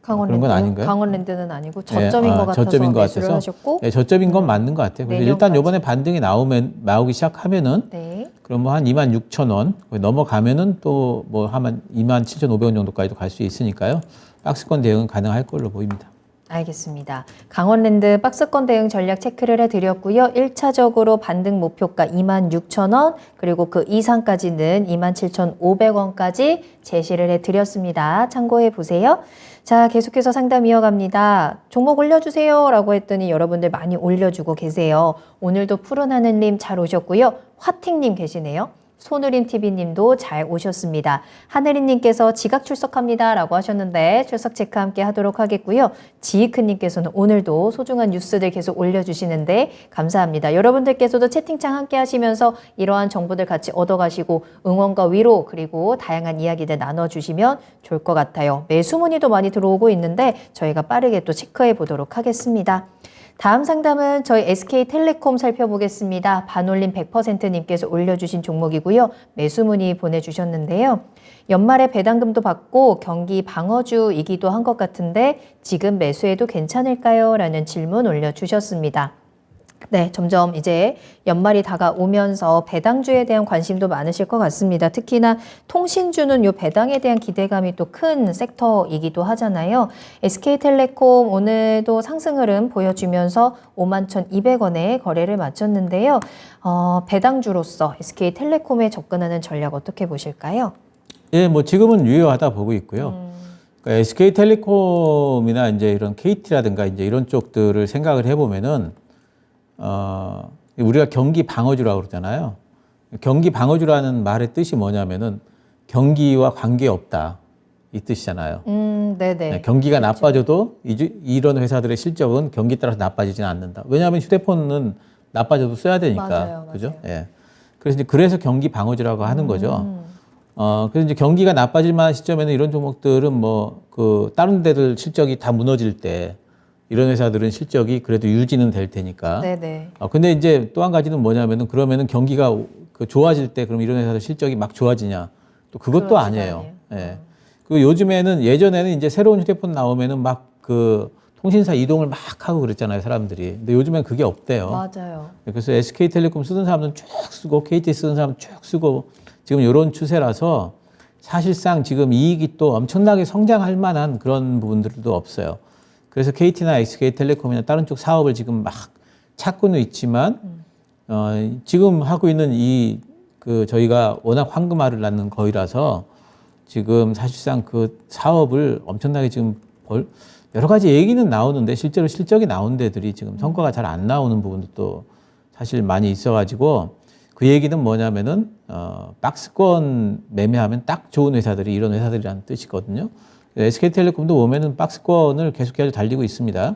[SPEAKER 2] 그런 건 아닌가요?
[SPEAKER 1] 강원랜드는 아니고 저점인 것 같아서
[SPEAKER 2] 저점인 것
[SPEAKER 1] 매수를
[SPEAKER 2] 같아서.
[SPEAKER 1] 하셨고
[SPEAKER 2] 네, 저점인 건 맞는 것 같아요. 그래서 일단 이번에 반등이 나오기 시작하면은
[SPEAKER 1] 네.
[SPEAKER 2] 그럼 뭐 한 26,000원 넘어가면은 또 뭐 한 27,500원 정도까지도 갈 수 있으니까요. 박스권 대응은 가능할 걸로 보입니다.
[SPEAKER 1] 알겠습니다. 강원랜드 박스권 대응 전략 체크를 해드렸고요. 1차적으로 반등 목표가 26,000원 그리고 그 이상까지는 27,500원까지 제시를 해드렸습니다. 참고해 보세요. 자, 계속해서 상담 이어갑니다. 종목 올려주세요 라고 했더니 여러분들 많이 올려주고 계세요. 오늘도 푸른 하늘님 잘 오셨고요. 화팅님 계시네요. 손우림TV님도 잘 오셨습니다. 하늘이님께서 지각 출석합니다 라고 하셨는데 출석 체크 함께 하도록 하겠고요. 지이크님께서는 오늘도 소중한 뉴스들 계속 올려주시는데 감사합니다. 여러분들께서도 채팅창 함께 하시면서 이러한 정보들 같이 얻어가시고 응원과 위로 그리고 다양한 이야기들 나눠주시면 좋을 것 같아요. 매수 문의도 많이 들어오고 있는데 저희가 빠르게 또 체크해 보도록 하겠습니다. 다음 상담은 저희 SK텔레콤 살펴보겠습니다. 반올림 100%님께서 올려주신 종목이고요. 매수 문의 보내주셨는데요. 연말에 배당금도 받고 경기 방어주이기도 한 것 같은데 지금 매수해도 괜찮을까요? 라는 질문 올려주셨습니다. 네, 점점 이제 연말이 다가오면서 배당주에 대한 관심도 많으실 것 같습니다. 특히나 통신주는 요 배당에 대한 기대감이 또 큰 섹터이기도 하잖아요. SK텔레콤 오늘도 상승 흐름 보여주면서 51,200원에 거래를 마쳤는데요. 배당주로서 SK텔레콤에 접근하는 전략 어떻게 보실까요?
[SPEAKER 2] 예, 뭐 지금은 유효하다 보고 있고요. 그러니까 SK텔레콤이나 이제 이런 KT라든가 이제 이런 쪽들을 생각을 해보면은 우리가 경기 방어주라고 그러잖아요. 경기 방어주라는 말의 뜻이 뭐냐면은 경기와 관계없다. 이 뜻이잖아요.
[SPEAKER 1] 네네.
[SPEAKER 2] 네, 경기가
[SPEAKER 1] 그렇죠.
[SPEAKER 2] 나빠져도 이런 회사들의 실적은 경기 따라서 나빠지지는 않는다. 왜냐하면 휴대폰은 나빠져도 써야 되니까.
[SPEAKER 1] 맞아요,
[SPEAKER 2] 그죠?
[SPEAKER 1] 맞아요.
[SPEAKER 2] 예. 그래서 경기 방어주라고 하는 거죠. 그래서 이제 경기가 나빠질 만한 시점에는 이런 종목들은 뭐 다른 데들 실적이 다 무너질 때 이런 회사들은 실적이 그래도 유지는 될 테니까.
[SPEAKER 1] 네네.
[SPEAKER 2] 근데 이제 또 한 가지는 뭐냐면은 그러면은 경기가 좋아질 때 그럼 이런 회사들 실적이 막 좋아지냐? 또 그것도
[SPEAKER 1] 그렇지도
[SPEAKER 2] 아니에요.
[SPEAKER 1] 않아요.
[SPEAKER 2] 예. 그 예전에는 이제 새로운 휴대폰 나오면은 막 통신사 이동을 막 하고 그랬잖아요, 사람들이. 근데 요즘엔 그게 없대요.
[SPEAKER 1] 맞아요.
[SPEAKER 2] 그래서 SK텔레콤 쓰는 사람은 쭉 쓰고 KT 쓰는 사람은 쭉 쓰고 지금 이런 추세라서 사실상 지금 이익이 또 엄청나게 성장할 만한 그런 부분들도 없어요. 그래서 KT나 SK텔레콤이나 다른 쪽 사업을 지금 막 찾고는 있지만 지금 하고 있는 저희가 워낙 황금알을 낳는 거위라서 지금 사실상 그 사업을 엄청나게 지금 여러 가지 얘기는 나오는데 실제로 실적이 나온 데들이 지금 성과가 잘 안 나오는 부분도 또 사실 많이 있어가지고 그 얘기는 뭐냐면은 박스권 매매하면 딱 좋은 회사들이 이런 회사들이라는 뜻이거든요. SK텔레콤도 보면은 박스권을 계속해서 달리고 있습니다.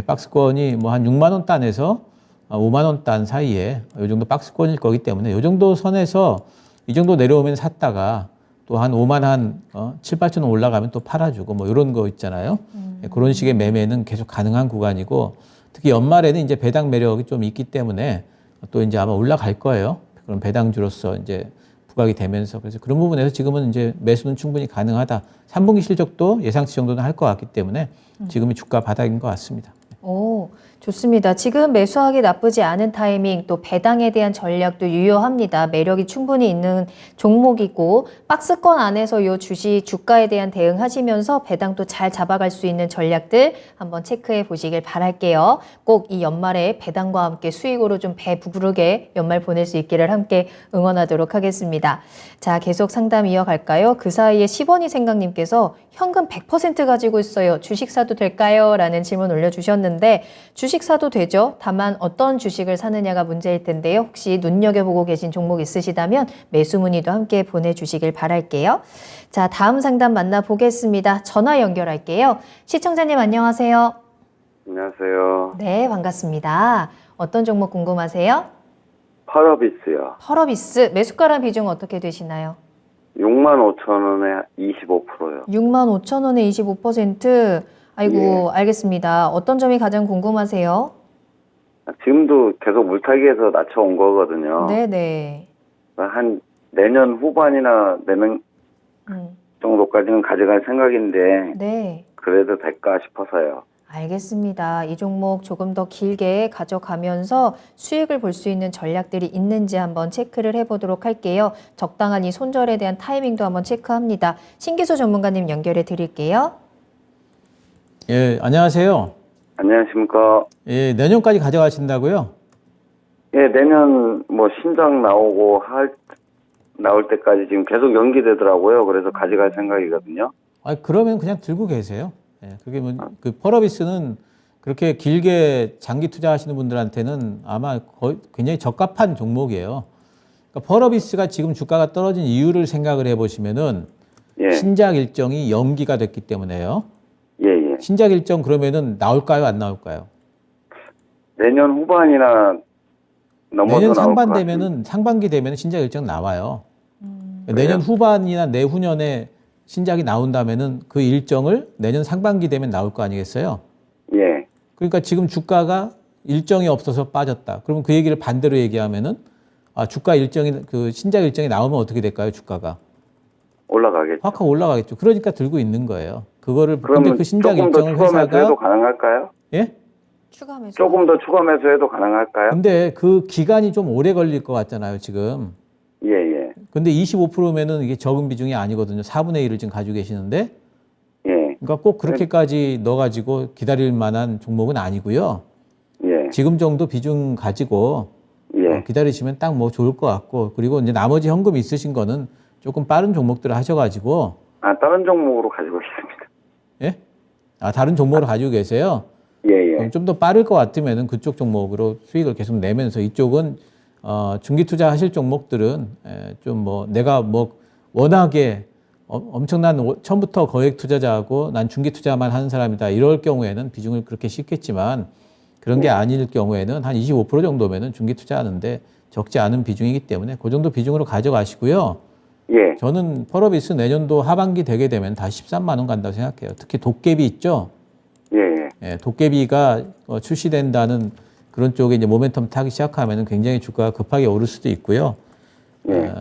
[SPEAKER 2] 박스권이 뭐 한 6만 원 단에서 5만 원 단 사이에 이 정도 박스권일 거기 때문에 이 정도 선에서 이 정도 내려오면 샀다가 또 한 5만 7, 8천 원 올라가면 또 팔아주고 뭐 이런 거 있잖아요. 그런 식의 매매는 계속 가능한 구간이고 특히 연말에는 이제 배당 매력이 좀 있기 때문에 또 이제 아마 올라갈 거예요. 그럼 배당주로서 이제 부각이 되면서 그래서 그런 부분에서 지금은 이제 매수는 충분히 가능하다. 3분기 실적도 예상치 정도는 할 것 같기 때문에 지금이 주가 바닥인 것 같습니다.
[SPEAKER 1] 오, 좋습니다. 지금 매수하기 나쁘지 않은 타이밍, 또 배당에 대한 전략도 유효합니다. 매력이 충분히 있는 종목이고, 박스권 안에서 요 주식 주가에 대한 대응하시면서 배당도 잘 잡아갈 수 있는 전략들 한번 체크해 보시길 바랄게요. 꼭 이 연말에 배당과 함께 수익으로 좀 배 부르게 연말 보낼 수 있기를 함께 응원하도록 하겠습니다. 자, 계속 상담 이어갈까요? 그 사이에 10원이 생각님께서 현금 100% 가지고 있어요. 주식 사도 될까요? 라는 질문 올려주셨는데 주식 사도 되죠. 다만 어떤 주식을 사느냐가 문제일 텐데요. 혹시 눈여겨보고 계신 종목 있으시다면 매수 문의도 함께 보내주시길 바랄게요. 자, 다음 상담 만나보겠습니다. 전화 연결할게요. 시청자님 안녕하세요.
[SPEAKER 3] 안녕하세요.
[SPEAKER 1] 네, 반갑습니다. 어떤 종목 궁금하세요?
[SPEAKER 3] 파라비스요.
[SPEAKER 1] 펄어비스 매수가랑 비중 어떻게 되시나요?
[SPEAKER 3] 65,000원에 25%요.
[SPEAKER 1] 65,000원에 25%. 아이고,
[SPEAKER 3] 예.
[SPEAKER 1] 알겠습니다. 어떤 점이 가장 궁금하세요?
[SPEAKER 3] 지금도 계속 물타기에서 낮춰온 거거든요.
[SPEAKER 1] 네네.
[SPEAKER 3] 한 내년 후반이나 내년
[SPEAKER 1] 음,
[SPEAKER 3] 정도까지는 가져갈 생각인데
[SPEAKER 1] 네.
[SPEAKER 3] 그래도 될까 싶어서요.
[SPEAKER 1] 알겠습니다. 이 종목 조금 더 길게 가져가면서 수익을 볼 수 있는 전략들이 있는지 한번 체크를 해보도록 할게요. 적당한 이 손절에 대한 타이밍도 한번 체크합니다. 신기수 전문가님 연결해 드릴게요.
[SPEAKER 2] 예, 안녕하세요.
[SPEAKER 3] 안녕하십니까.
[SPEAKER 2] 예, 내년까지 가져가신다고요?
[SPEAKER 3] 예, 내년 뭐 신작 나올 때까지 지금 계속 연기되더라고요. 그래서 가져갈 생각이거든요.
[SPEAKER 2] 아, 그러면 그냥 들고 계세요. 예, 그게 뭐, 그 펄어비스는 그렇게 길게 장기 투자하시는 분들한테는 아마 거의 굉장히 적합한 종목이에요. 그러니까 펄어비스가 지금 주가가 떨어진 이유를 생각을 해보시면은
[SPEAKER 3] 예,
[SPEAKER 2] 신작 일정이 연기가 됐기 때문에요.
[SPEAKER 3] 예, 예.
[SPEAKER 2] 신작 일정 그러면은 나올까요, 안 나올까요?
[SPEAKER 3] 내년 후반이나 넘어서
[SPEAKER 2] 내년
[SPEAKER 3] 나올 것
[SPEAKER 2] 상반
[SPEAKER 3] 같습니다.
[SPEAKER 2] 되면은 상반기 되면은 신작 일정 나와요.
[SPEAKER 3] 그래요?
[SPEAKER 2] 내년 후반이나 내후년에 신작이 나온다면은 그 일정을 내년 상반기 되면 나올 거 아니겠어요?
[SPEAKER 3] 예,
[SPEAKER 2] 그러니까 지금 주가가 일정이 없어서 빠졌다. 그러면 그 얘기를 반대로 얘기하면은 아, 주가 일정이 그 신작 일정이 나오면 어떻게 될까요? 주가가
[SPEAKER 3] 올라가겠죠.
[SPEAKER 2] 확 올라가겠죠. 그러니까 들고 있는 거예요. 그거를 근데
[SPEAKER 3] 그러면
[SPEAKER 2] 그 신작
[SPEAKER 3] 조금 더
[SPEAKER 2] 일정을
[SPEAKER 3] 추가 매수해도
[SPEAKER 2] 회사가
[SPEAKER 3] 가능할까요?
[SPEAKER 2] 예?
[SPEAKER 1] 추가 매수.
[SPEAKER 3] 조금 더 추가 매수해도 가능할까요?
[SPEAKER 2] 근데 그 기간이 좀 오래 걸릴 것 같잖아요, 지금.
[SPEAKER 3] 예, 예,
[SPEAKER 2] 근데 25%면은 이게 적은 비중이 아니거든요. 4분의 1을 지금 가지고 계시는데
[SPEAKER 3] 예,
[SPEAKER 2] 그러니까 꼭 그렇게까지 넣어가지고 기다릴 만한 종목은 아니고요.
[SPEAKER 3] 예,
[SPEAKER 2] 지금 정도 비중 가지고
[SPEAKER 3] 예.
[SPEAKER 2] 기다리시면 딱 뭐 좋을 것 같고 그리고 이제 나머지 현금 있으신 거는 조금 빠른 종목들을 하셔가지고
[SPEAKER 3] 아, 다른 종목으로 가지고 있습니다.
[SPEAKER 2] 예? 아 다른 종목을 가지고 계세요?
[SPEAKER 3] 예, 예,
[SPEAKER 2] 그럼 좀 더 빠를 것 같으면은 그쪽 종목으로 수익을 계속 내면서 이쪽은 중기 투자하실 종목들은 좀 뭐 내가 뭐 워낙에 엄청난 처음부터 거액 투자자하고 난 중기 투자만 하는 사람이다 이럴 경우에는 비중을 그렇게 씻겠지만 그런 게 아닐 경우에는 한 25% 정도면은 중기 투자하는데 적지 않은 비중이기 때문에 그 정도 비중으로 가져가시고요.
[SPEAKER 3] 예,
[SPEAKER 2] 저는 펄어비스 내년도 하반기 되게 되면 다시 13만 원 간다고 생각해요. 특히 도깨비 있죠.
[SPEAKER 3] 예, 예.
[SPEAKER 2] 예, 도깨비가 출시된다는 그런 쪽에 이제 모멘텀 타기 시작하면은 굉장히 주가가 급하게 오를 수도 있고요.
[SPEAKER 3] 예.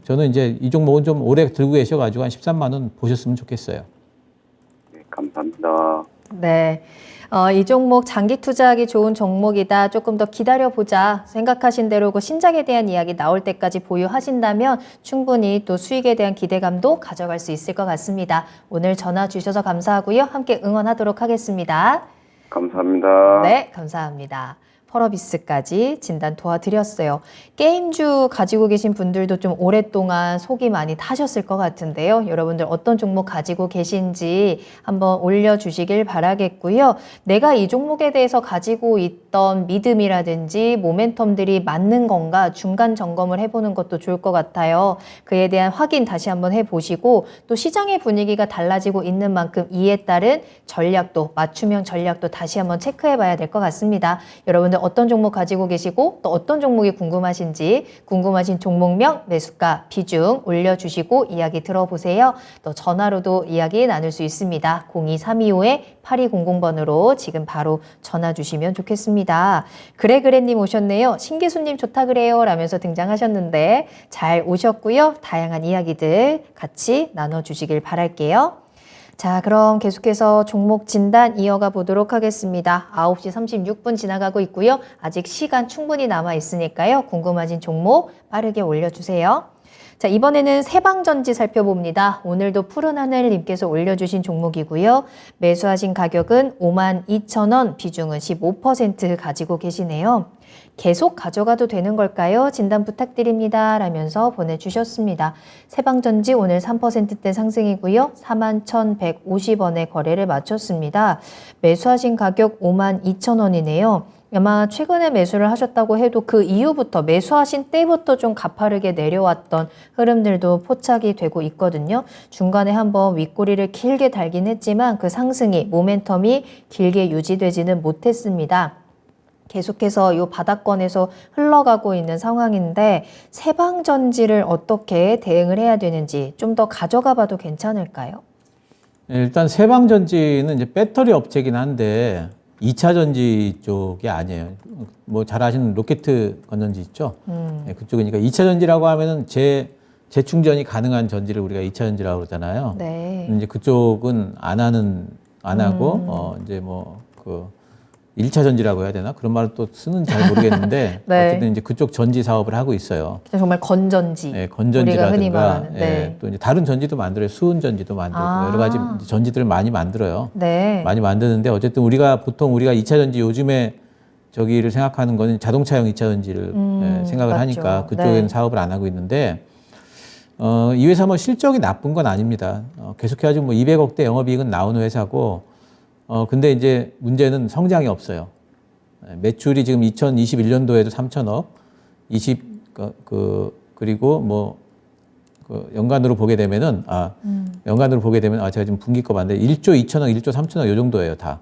[SPEAKER 2] 저는 이제 이 종목은 좀 오래 들고 계셔가지고 한 13만 원 보셨으면 좋겠어요.
[SPEAKER 3] 예, 감사합니다.
[SPEAKER 1] 네. 이 종목 장기 투자하기 좋은 종목이다. 조금 더 기다려보자. 생각하신 대로 그 신작에 대한 이야기 나올 때까지 보유하신다면 충분히 또 수익에 대한 기대감도 가져갈 수 있을 것 같습니다. 오늘 전화 주셔서 감사하고요. 함께 응원하도록 하겠습니다.
[SPEAKER 3] 감사합니다.
[SPEAKER 1] 네, 감사합니다. 펄어비스까지 진단 도와드렸어요. 게임주 가지고 계신 분들도 좀 오랫동안 속이 많이 타셨을 것 같은데요. 여러분들 어떤 종목 가지고 계신지 한번 올려주시길 바라겠고요. 내가 이 종목에 대해서 가지고 있던 믿음이라든지 모멘텀들이 맞는 건가 중간 점검을 해보는 것도 좋을 것 같아요. 그에 대한 확인 다시 한번 해보시고 또 시장의 분위기가 달라지고 있는 만큼 이에 따른 전략도 맞춤형 전략도 다시 한번 체크해봐야 될 것 같습니다. 여러분들 어떤 종목 가지고 계시고 또 어떤 종목이 궁금하신지 궁금하신 종목명, 매수가, 비중 올려주시고 이야기 들어보세요. 또 전화로도 이야기 나눌 수 있습니다. 02325-8200번으로 지금 바로 전화 주시면 좋겠습니다. 그래님 오셨네요. 신기수님 좋다 그래요 라면서 등장하셨는데 잘 오셨고요. 다양한 이야기들 같이 나눠주시길 바랄게요. 자, 그럼 계속해서 종목 진단 이어가 보도록 하겠습니다. 9시 36분 지나가고 있고요. 아직 시간 충분히 남아 있으니까요. 궁금하신 종목 빠르게 올려주세요. 자, 이번에는 세방전지 살펴봅니다. 오늘도 푸른 하늘님께서 올려주신 종목이고요. 매수하신 가격은 52,000원, 비중은 15% 가지고 계시네요. 계속 가져가도 되는 걸까요? 진단 부탁드립니다. 라면서 보내주셨습니다. 세방전지 오늘 3%대 상승이고요. 41,150원에 거래를 마쳤습니다. 매수하신 가격 52,000원이네요. 아마 최근에 매수를 하셨다고 해도 그 이후부터 매수하신 때부터 좀 가파르게 내려왔던 흐름들도 포착이 되고 있거든요. 중간에 한번 윗꼬리를 길게 달긴 했지만 그 상승이 모멘텀이 길게 유지되지는 못했습니다. 계속해서 이 바닥권에서 흘러가고 있는 상황인데 세방전지를 어떻게 대응을 해야 되는지 좀 더 가져가 봐도 괜찮을까요?
[SPEAKER 2] 일단 세방전지는 이제 배터리 업체긴 한데 2차 전지 쪽이 아니에요. 뭐 잘 아시는 로켓 건전지 있죠? 네, 그쪽이니까 2차 전지라고 하면은 재충전이 가능한 전지를 우리가 2차 전지라고 그러잖아요.
[SPEAKER 1] 네.
[SPEAKER 2] 이제 그쪽은 안 하고 이제 그 1차 전지라고 해야 되나? 그런 말을 또 쓰는지 잘 모르겠는데
[SPEAKER 1] 네.
[SPEAKER 2] 어쨌든 이제 그쪽 전지 사업을 하고 있어요.
[SPEAKER 1] 정말 건전지.
[SPEAKER 2] 네,
[SPEAKER 1] 우리가 흔히
[SPEAKER 2] 건전지라든가
[SPEAKER 1] 말하는. 네.
[SPEAKER 2] 예, 또 이제 다른 전지도 만들어요. 수은 전지도 만들고 여러 가지 이제 전지들을 많이 만들어요.
[SPEAKER 1] 네.
[SPEAKER 2] 많이 만드는데 어쨌든 보통 우리가 2차 전지 요즘에 저기를 생각하는 거는 자동차용 2차 전지를 생각을
[SPEAKER 1] 맞죠.
[SPEAKER 2] 하니까 그쪽에는
[SPEAKER 1] 네.
[SPEAKER 2] 사업을 안 하고 있는데 이 회사 뭐 실적이 나쁜 건 아닙니다. 계속해가지고 뭐 200억대 영업이익은 나오는 회사고 근데 이제 문제는 성장이 없어요. 매출이 지금 2021년도에도 3천억, 그리고 연간으로 보게 되면은 제가 지금 분기 거 봤는데 1조 2천억, 1조 3천억 요 정도예요, 다.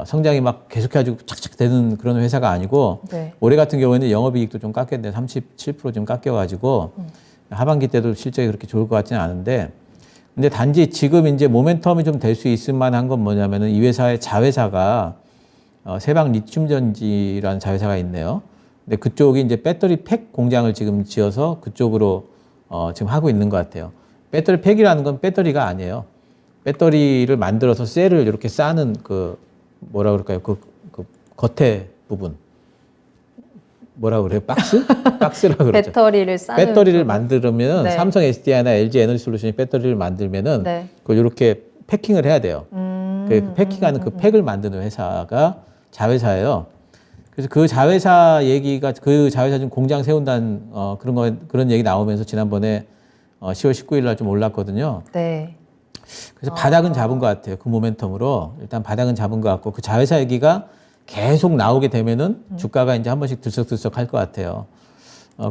[SPEAKER 2] 성장이 막 계속해가지고 착착 되는 그런 회사가 아니고
[SPEAKER 1] 네.
[SPEAKER 2] 올해 같은 경우에는 영업이익도 좀 깎였는데 37% 좀 깎여가지고 하반기 때도 실적이 그렇게 좋을 것 같지는 않은데 근데 단지 지금 이제 모멘텀이 좀 될 수 있을 만한 건 뭐냐면은 이 회사의 자회사가 세방 리튬 전지라는 자회사가 있네요. 근데 그쪽이 이제 배터리 팩 공장을 지금 지어서 그쪽으로 지금 하고 있는 것 같아요. 배터리 팩이라는 건 배터리가 아니에요. 배터리를 만들어서 셀을 이렇게 싸는 뭐라 그럴까요? 그 겉에 부분. 뭐라 그래요? 박스라고 그러죠.
[SPEAKER 1] 배터리를 싸는
[SPEAKER 2] 배터리를
[SPEAKER 1] 부분.
[SPEAKER 2] 만들면
[SPEAKER 1] 네.
[SPEAKER 2] 삼성 SDI나 LG 에너지 솔루션이 배터리를 만들면은
[SPEAKER 1] 네.
[SPEAKER 2] 그걸 이렇게 패킹을 해야 돼요. 그 패킹하는 그 팩을 만드는 회사가 자회사예요. 그래서 그 자회사 지금 공장 세운다는 그런 얘기 나오면서 지난번에 10월 19일 날 좀 올랐거든요.
[SPEAKER 1] 네.
[SPEAKER 2] 그래서 바닥은 잡은 것 같아요. 그 모멘텀으로 일단 바닥은 잡은 것 같고 그 자회사 얘기가 계속 나오게 되면은 주가가 이제 한 번씩 들썩들썩 할 것 같아요.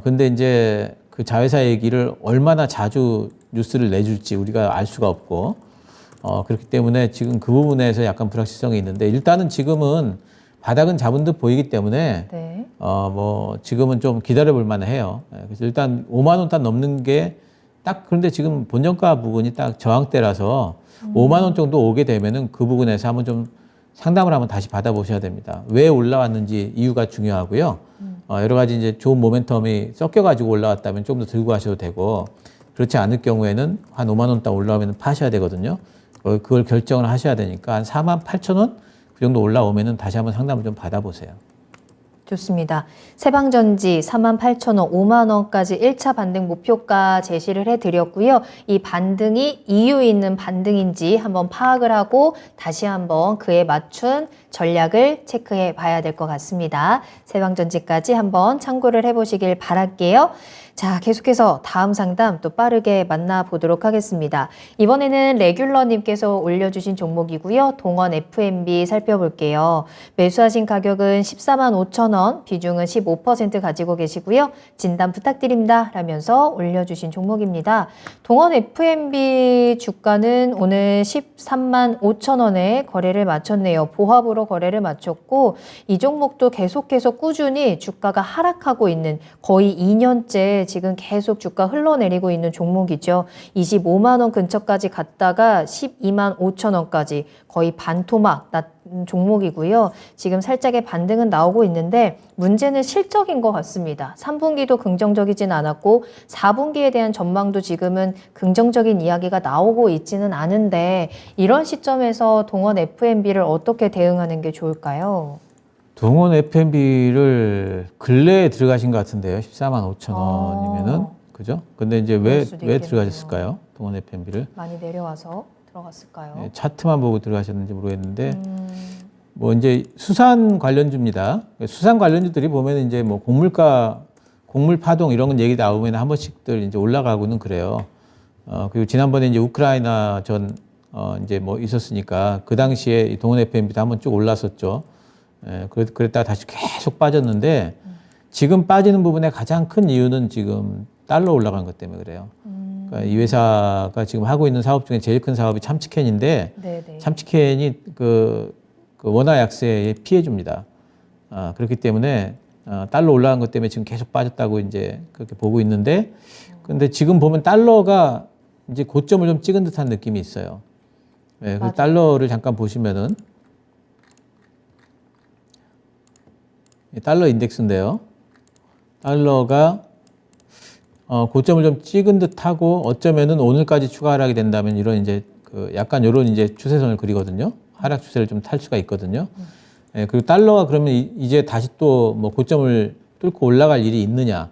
[SPEAKER 2] 근데 이제 그 자회사 얘기를 얼마나 자주 뉴스를 내줄지 우리가 알 수가 없고, 그렇기 때문에 지금 그 부분에서 약간 불확실성이 있는데 일단은 지금은 바닥은 잡은 듯 보이기 때문에,
[SPEAKER 1] 네.
[SPEAKER 2] 지금은 좀 기다려 볼 만해 해요. 그래서 일단 5만 원 단 넘는 게 그런데 지금 본전가 부분이 딱 저항대라서 5만 원 정도 오게 되면은 그 부분에서 한번 좀 상담을 한번 다시 받아보셔야 됩니다. 왜 올라왔는지 이유가 중요하고요. 여러 가지 이제 좋은 모멘텀이 섞여가지고 올라왔다면 좀 더 들고 가셔도 되고, 그렇지 않을 경우에는 한 5만 원 딱 올라오면 파셔야 되거든요. 그걸 결정을 하셔야 되니까 한 4만 8천 원? 그 정도 올라오면은 다시 한번 상담을 좀 받아보세요.
[SPEAKER 1] 좋습니다. 세방전지 48,000원, 5만 원까지 1차 반등 목표가 제시를 해드렸고요. 이 반등이 이유 있는 반등인지 한번 파악을 하고 다시 한번 그에 맞춘 전략을 체크해 봐야 될 것 같습니다. 세방전지까지 한번 참고를 해보시길 바랄게요. 자, 계속해서 다음 상담 또 빠르게 만나보도록 하겠습니다. 이번에는 레귤러님께서 올려주신 종목이고요. 동원 F&B 살펴볼게요. 매수하신 가격은 14만 5천 원, 비중은 15% 가지고 계시고요. 진단 부탁드립니다. 라면서 올려주신 종목입니다. 동원 F&B 주가는 오늘 13만 5천 원에 거래를 마쳤네요. 보합으로 거래를 마쳤고 이 종목도 계속해서 꾸준히 주가가 하락하고 있는 거의 2년째 있는데 지금 계속 주가 흘러내리고 있는 종목이죠. 25만 원 근처까지 갔다가 12만 5천 원까지 거의 반토막 났 종목이고요. 지금 살짝의 반등은 나오고 있는데 문제는 실적인 것 같습니다. 3분기도 긍정적이진 않았고 4분기에 대한 전망도 지금은 긍정적인 이야기가 나오고 있지는 않은데 이런 시점에서 동원 F&B를 어떻게 대응하는 게 좋을까요?
[SPEAKER 2] 동원 F&B를 근래에 들어가신 것 같은데요. 14만 5천 원이면은 그죠? 근데 이제 왜
[SPEAKER 1] 수도 있겠네요.
[SPEAKER 2] 들어가셨을까요? 동원 F&B를
[SPEAKER 1] 많이 내려와서 들어갔을까요?
[SPEAKER 2] 차트만 보고 들어가셨는지 모르겠는데 뭐 이제 수산 관련주입니다. 수산 관련주들이 보면 이제 뭐 곡물 파동 이런 얘기 나오면 한 번씩들 이제 올라가고는 그래요. 그리고 지난번에 이제 우크라이나 전 이제 뭐 있었으니까 그 당시에 이 동원 F&B도 한번 쭉 올랐었죠. 그랬다가 다시 계속 빠졌는데 지금 빠지는 부분의 가장 큰 이유는 지금 달러 올라간 것 때문에 그래요. 그러니까 이 회사가 지금 하고 있는 사업 중에 제일 큰 사업이 참치캔인데
[SPEAKER 1] 네네.
[SPEAKER 2] 참치캔이 그 원화 약세에 피해 줍니다. 그렇기 때문에 달러 올라간 것 때문에 지금 계속 빠졌다고 이제 그렇게 보고 있는데 근데 지금 보면 달러가 이제 고점을 좀 찍은 듯한 느낌이 있어요. 네, 그 달러를 잠깐 보시면은 달러 인덱스인데요. 달러가 고점을 좀 찍은 듯하고 어쩌면은 오늘까지 추가 하락이 된다면 이런 이제 그 약간 이런 이제 추세선을 그리거든요. 하락 추세를 좀 탈 수가 있거든요. 예, 그리고 달러가 그러면 이제 다시 또 뭐 고점을 뚫고 올라갈 일이 있느냐?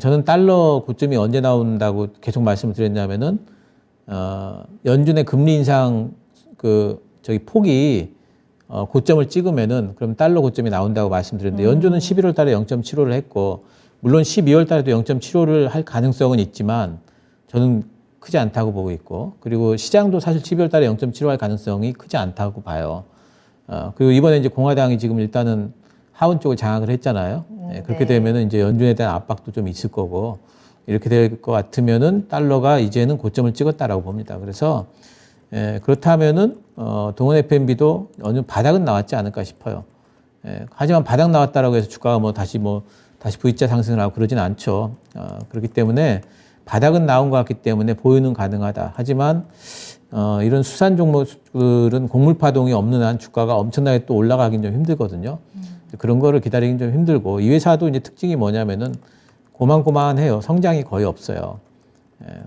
[SPEAKER 2] 저는 달러 고점이 언제 나온다고 계속 말씀을 드렸냐면은 연준의 금리 인상 폭이 고점을 찍으면은 그럼 달러 고점이 나온다고 말씀드렸는데 연준은 11월 달에 0.75를 했고 물론 12월 달에도 0.75를 할 가능성은 있지만 저는 크지 않다고 보고 있고 그리고 시장도 사실 12월 달에 0.75 할 가능성이 크지 않다고 봐요. 그리고 이번에 이제 공화당이 지금 일단은 하원 쪽을 장악을 했잖아요. 그렇게 되면은 이제 연준에 대한 압박도 좀 있을 거고 이렇게 될 것 같으면은 달러가 이제는 고점을 찍었다라고 봅니다. 그래서 그렇다면은 동원 F&B도 어느 정도 바닥은 나왔지 않을까 싶어요. 하지만 바닥 나왔다라고 해서 주가가 다시 V자 상승을 하고 그러진 않죠. 그렇기 때문에 바닥은 나온 것 같기 때문에 보유는 가능하다. 하지만 이런 수산 종목들은 곡물 파동이 없는 한 주가가 엄청나게 또 올라가긴 좀 힘들거든요. 그런 거를 기다리긴 좀 힘들고 이 회사도 이제 특징이 뭐냐면은 고만고만해요. 성장이 거의 없어요.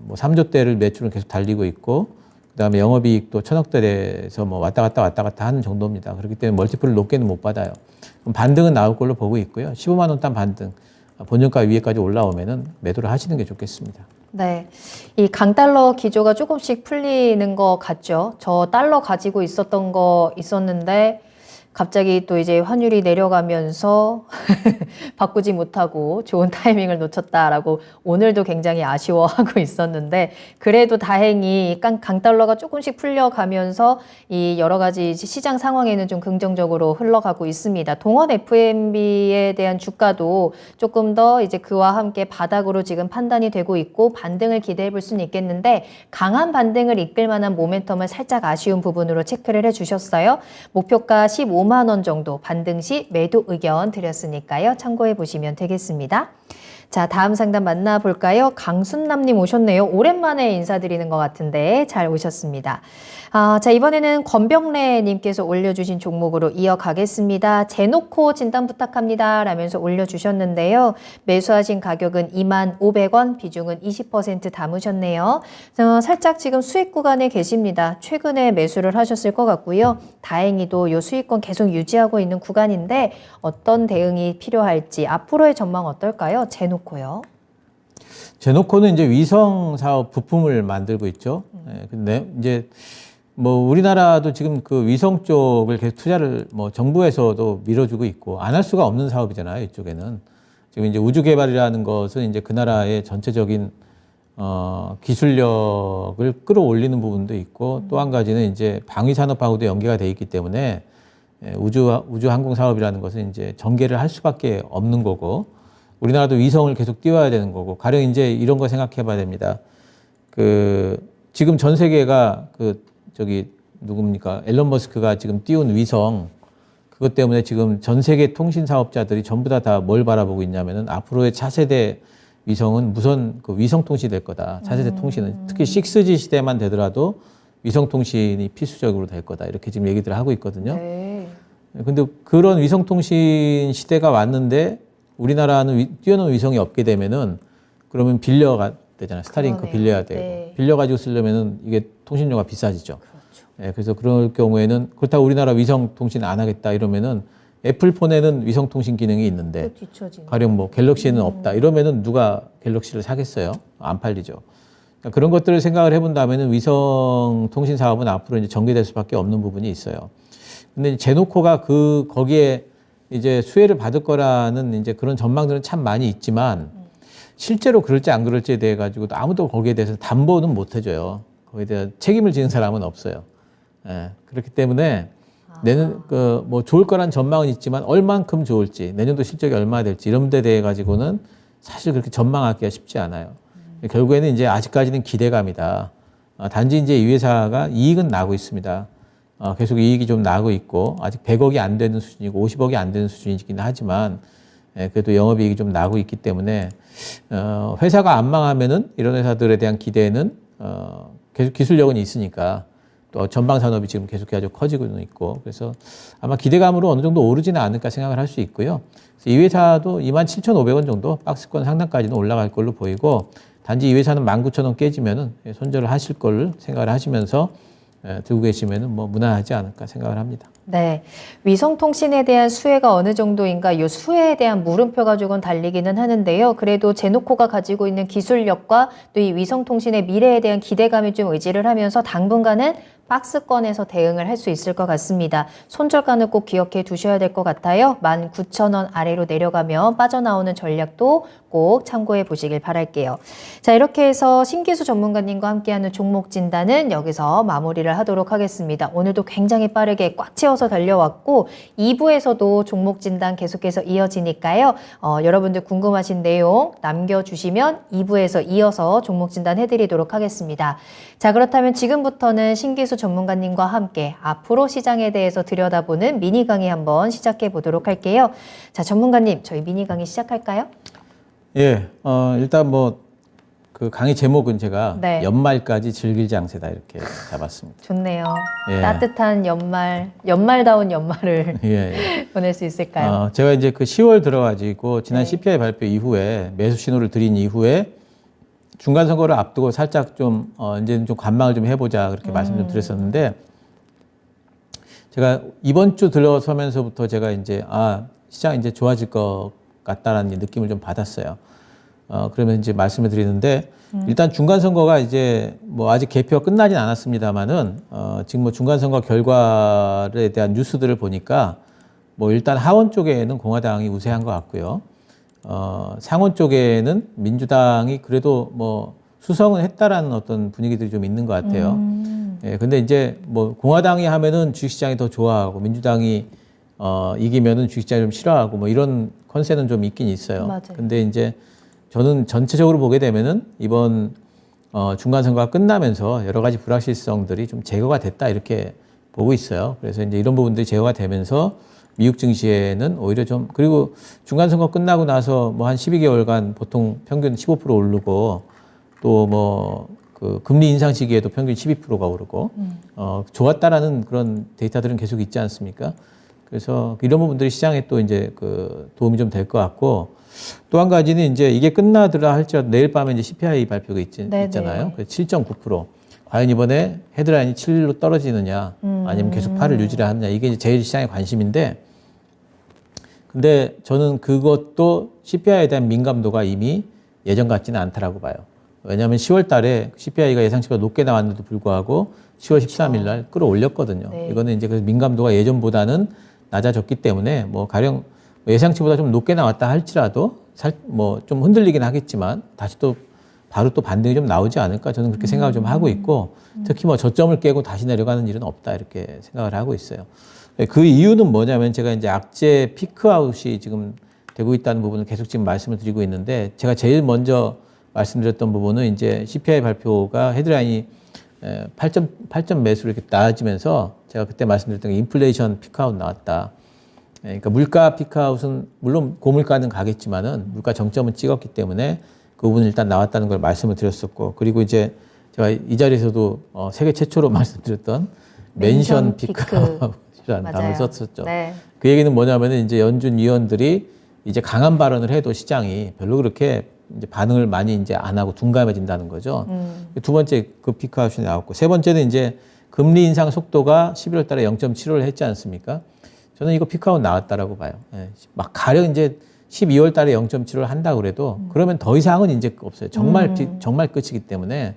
[SPEAKER 2] 뭐 3조대를 매출을 계속 달리고 있고 그다음에 영업이익도 1,000억대에서 뭐 왔다 갔다 하는 정도입니다. 그렇기 때문에 멀티플을 높게는 못 받아요. 그럼 반등은 나올 걸로 보고 있고요. 15만 원 단 반등, 본전가 위에까지 올라오면은 매도를 하시는 게 좋겠습니다.
[SPEAKER 1] 네, 이 강달러 기조가 조금씩 풀리는 것 같죠. 저 달러 가지고 있었던 거 있었는데 갑자기 또 이제 환율이 내려가면서 바꾸지 못하고 좋은 타이밍을 놓쳤다라고 오늘도 굉장히 아쉬워하고 있었는데 그래도 다행히 강달러가 조금씩 풀려가면서 이 여러 가지 시장 상황에는 좀 긍정적으로 흘러가고 있습니다. 동원 F&B에 대한 주가도 조금 더 이제 그와 함께 바닥으로 지금 판단이 되고 있고 반등을 기대해 볼 수는 있겠는데 강한 반등을 이끌 만한 모멘텀을 살짝 아쉬운 부분으로 체크를 해 주셨어요. 목표가 15만 원 정도 반등 시 매도 의견 드렸으니까요. 참고해 보시면 되겠습니다. 자, 다음 상담 만나볼까요? 강순남님 오셨네요. 오랜만에 인사드리는 것 같은데 잘 오셨습니다. 자, 이번에는 권병래님께서 올려주신 종목으로 이어가겠습니다. 제노코 진단 부탁합니다. 라면서 올려주셨는데요. 매수하신 가격은 25,500원, 비중은 20% 담으셨네요. 살짝 지금 수익 구간에 계십니다. 최근에 매수를 하셨을 것 같고요. 다행히도 이 수익권 계속 유지하고 있는 구간인데 어떤 대응이 필요할지 앞으로의 전망 어떨까요? 제노코요.
[SPEAKER 2] 제노코는 이제 위성 사업 부품을 만들고 있죠. 근데 이제 뭐 우리나라도 지금 그 위성 쪽을 계속 투자를 뭐 정부에서도 밀어주고 있고 안 할 수가 없는 사업이잖아요. 이쪽에는 지금 이제 우주 개발이라는 것은 이제 그 나라의 전체적인 기술력을 끌어올리는 부분도 있고 또 한 가지는 이제 방위 산업하고도 연계가 돼 있기 때문에 우주 항공 사업이라는 것은 이제 전개를 할 수밖에 없는 거고 우리나라도 위성을 계속 띄워야 되는 거고 가령 이제 이런 거 생각해 봐야 됩니다. 지금 전 세계가 누굽니까? 앨런 머스크가 지금 띄운 위성 그것 때문에 지금 전 세계 통신 사업자들이 전부 다 뭘 바라보고 있냐면은 앞으로의 차세대 위성은 무선 그 위성 통신이 될 거다. 차세대 통신은 특히 6G 시대만 되더라도 위성 통신이 필수적으로 될 거다. 이렇게 지금 얘기들을 하고 있거든요.
[SPEAKER 1] 네.
[SPEAKER 2] 근데 그런 위성 통신 시대가 왔는데 우리나라는 뛰어난 위성이 없게 되면은 그러면 빌려가 되잖아요. 스타링크
[SPEAKER 1] 그러네요.
[SPEAKER 2] 빌려야 되고.
[SPEAKER 1] 네.
[SPEAKER 2] 빌려가지고 쓰려면은 이게 통신료가 비싸지죠.
[SPEAKER 1] 그렇죠.
[SPEAKER 2] 예, 그래서 그럴 경우에는 그렇다고 우리나라 위성 통신 안 하겠다 이러면은 애플폰에는 위성 통신 기능이 있는데
[SPEAKER 1] 또 뒤처지는.
[SPEAKER 2] 가령 뭐 갤럭시에는 없다 이러면은 누가 갤럭시를 사겠어요? 안 팔리죠. 그러니까 그런 것들을 생각을 해본다면은 위성 통신 사업은 앞으로 이제 전개될 수밖에 없는 부분이 있어요. 근데 제노코가 거기에 이제 수혜를 받을 거라는 이제 그런 전망들은 참 많이 있지만 실제로 그럴지 안 그럴지에 대해 가지고도 아무도 거기에 대해서 담보는 못 해줘요. 거기에 대한 책임을 지는 사람은 없어요. 예, 그렇기 때문에 내년 뭐 좋을 거란 전망은 있지만 얼만큼 좋을지 내년도 실적이 얼마나 될지 이런 데 대해 가지고는 사실 그렇게 전망하기가 쉽지 않아요. 결국에는 이제 아직까지는 기대감이다. 단지 이제 이 회사가 이익은 나고 있습니다. 계속 이익이 좀 나고 있고 아직 100억이 안 되는 수준이고 50억이 안 되는 수준이긴 하지만 그래도 영업이익이 좀 나고 있기 때문에 회사가 안 망하면은 이런 회사들에 대한 기대는 계속 기술력은 있으니까 또 전방 산업이 지금 계속 아주 커지고 있고 그래서 아마 기대감으로 어느 정도 오르지는 않을까 생각을 할 수 있고요. 그래서 이 회사도 27,500원 정도 박스권 상단까지는 올라갈 걸로 보이고 단지 이 회사는 19,000원 깨지면은 손절을 하실 걸 생각을 하시면서 들고 계시면은 뭐 무난하지 않을까 생각을 합니다.
[SPEAKER 1] 네. 위성통신에 대한 수혜가 어느 정도인가 이 수혜에 대한 물음표가 조금 달리기는 하는데요. 그래도 제노코가 가지고 있는 기술력과 또 이 위성통신의 미래에 대한 기대감이 좀 의지를 하면서 당분간은 박스권에서 대응을 할 수 있을 것 같습니다. 손절가는 꼭 기억해 두셔야 될 것 같아요. 19,000원 아래로 내려가면 빠져나오는 전략도 꼭 참고해 보시길 바랄게요. 자, 이렇게 해서 신기수 전문가님과 함께하는 종목 진단은 여기서 마무리를 하도록 하겠습니다. 오늘도 굉장히 빠르게 꽉 채워서 달려왔고 2부에서도 종목 진단 계속해서 이어지니까요. 여러분들 궁금하신 내용 남겨주시면 2부에서 이어서 종목 진단 해드리도록 하겠습니다. 자, 그렇다면 지금부터는 신기수 전문가님과 함께 앞으로 시장에 대해서 들여다보는 미니 강의 한번 시작해 보도록 할게요. 자, 전문가님, 저희 미니 강의 시작할까요?
[SPEAKER 2] 예, 일단 뭐 그 강의 제목은 제가
[SPEAKER 1] 네.
[SPEAKER 2] 연말까지 즐길 장세다 이렇게 잡았습니다.
[SPEAKER 1] 좋네요.
[SPEAKER 2] 예.
[SPEAKER 1] 따뜻한 연말다운 연말을
[SPEAKER 2] 예, 예.
[SPEAKER 1] 보낼 수 있을까요?
[SPEAKER 2] 제가 이제 그 10월 들어가지고 지난
[SPEAKER 1] 네.
[SPEAKER 2] CPI 발표 이후에 매수 신호를 드린 이후에 중간 선거를 앞두고 살짝 좀 이제는 좀 관망을 좀 해보자 그렇게 말씀 좀 드렸었는데 제가 이번 주 들어서면서부터 제가 이제 시장 이제 좋아질 것 같다라는 느낌을 좀 받았어요. 그러면 이제 말씀을 드리는데 일단 중간 선거가 이제 뭐 아직 개표가 끝나진 않았습니다만은 지금 뭐 중간 선거 결과에 대한 뉴스들을 보니까 뭐 일단 하원 쪽에는 공화당이 우세한 것 같고요. 상원 쪽에는 민주당이 그래도 뭐 수성은 했다라는 어떤 분위기들이 좀 있는 것 같아요. 예, 근데 이제 뭐 공화당이 하면은 주식시장이 더 좋아하고 민주당이 이기면은 주식시장이 좀 싫어하고 뭐 이런 컨셉은 좀 있긴 있어요.
[SPEAKER 1] 맞아요.
[SPEAKER 2] 근데 이제 저는 전체적으로 보게 되면은 이번 중간 선거가 끝나면서 여러 가지 불확실성들이 좀 제거가 됐다 이렇게 보고 있어요. 그래서 이제 이런 부분들이 제거가 되면서 미국 증시에는 오히려 좀 그리고 중간 선거 끝나고 나서 뭐 한 12개월간 보통 평균 15% 오르고 또 뭐 그 금리 인상 시기에도 평균 12%가 오르고 좋았다라는 그런 데이터들은 계속 있지 않습니까? 그래서 이런 부분들이 시장에 또 이제 그 도움이 좀 될 것 같고 또 한 가지는 이제 이게 끝나더라 할지라도 내일 밤에 이제 CPI 발표가 있잖아요. 7.9%. 과연 이번에 헤드라인이 7로 떨어지느냐 아니면 계속 8을 유지를 하느냐 이게 이제 제일 시장의 관심인데 근데 저는 그것도 CPI에 대한 민감도가 이미 예전 같지는 않다라고 봐요. 왜냐하면 10월 달에 CPI가 예상치보다 높게 나왔는데도 불구하고 10월 13일 날 끌어올렸거든요.
[SPEAKER 1] 네.
[SPEAKER 2] 이거는 이제 그 민감도가 예전보다는 낮아졌기 때문에 뭐 가령 예상치보다 좀 높게 나왔다 할지라도 뭐 좀 흔들리긴 하겠지만 다시 또 바로 또 반등이 좀 나오지 않을까 저는 그렇게 생각을 좀 하고 있고 특히 뭐 저점을 깨고 다시 내려가는 일은 없다 이렇게 생각을 하고 있어요. 그 이유는 뭐냐면 제가 이제 악재 피크아웃이 지금 되고 있다는 부분을 계속 지금 말씀을 드리고 있는데 제가 제일 먼저 말씀드렸던 부분은 이제 CPI 발표가 헤드라인이 8점 매수로 이렇게 나아지면서 제가 그때 말씀드렸던 게 인플레이션 피크아웃 나왔다. 그러니까 물가 피크아웃은 물론 고물가는 가겠지만은 물가 정점은 찍었기 때문에 그 부분이 일단 나왔다는 걸 말씀을 드렸었고, 그리고 이제 제가 이 자리에서도 세계 최초로 말씀드렸던 멘션 피크아웃이라는 단어를 썼었죠.
[SPEAKER 1] 네.
[SPEAKER 2] 그 얘기는 뭐냐면은 이제 연준 위원들이 이제 강한 발언을 해도 시장이 별로 그렇게 이제 반응을 많이 이제 안 하고 둔감해진다는 거죠. 두 번째 그 피크아웃이 나왔고, 세 번째는 이제 금리 인상 속도가 11월 달에 0.75를 했지 않습니까? 저는 이거 피크아웃 나왔다라고 봐요. 예. 막 가령 이제 12월 달에 0.75를 한다 그래도 그러면 더 이상은 이제 없어요. 정말 정말 끝이기 때문에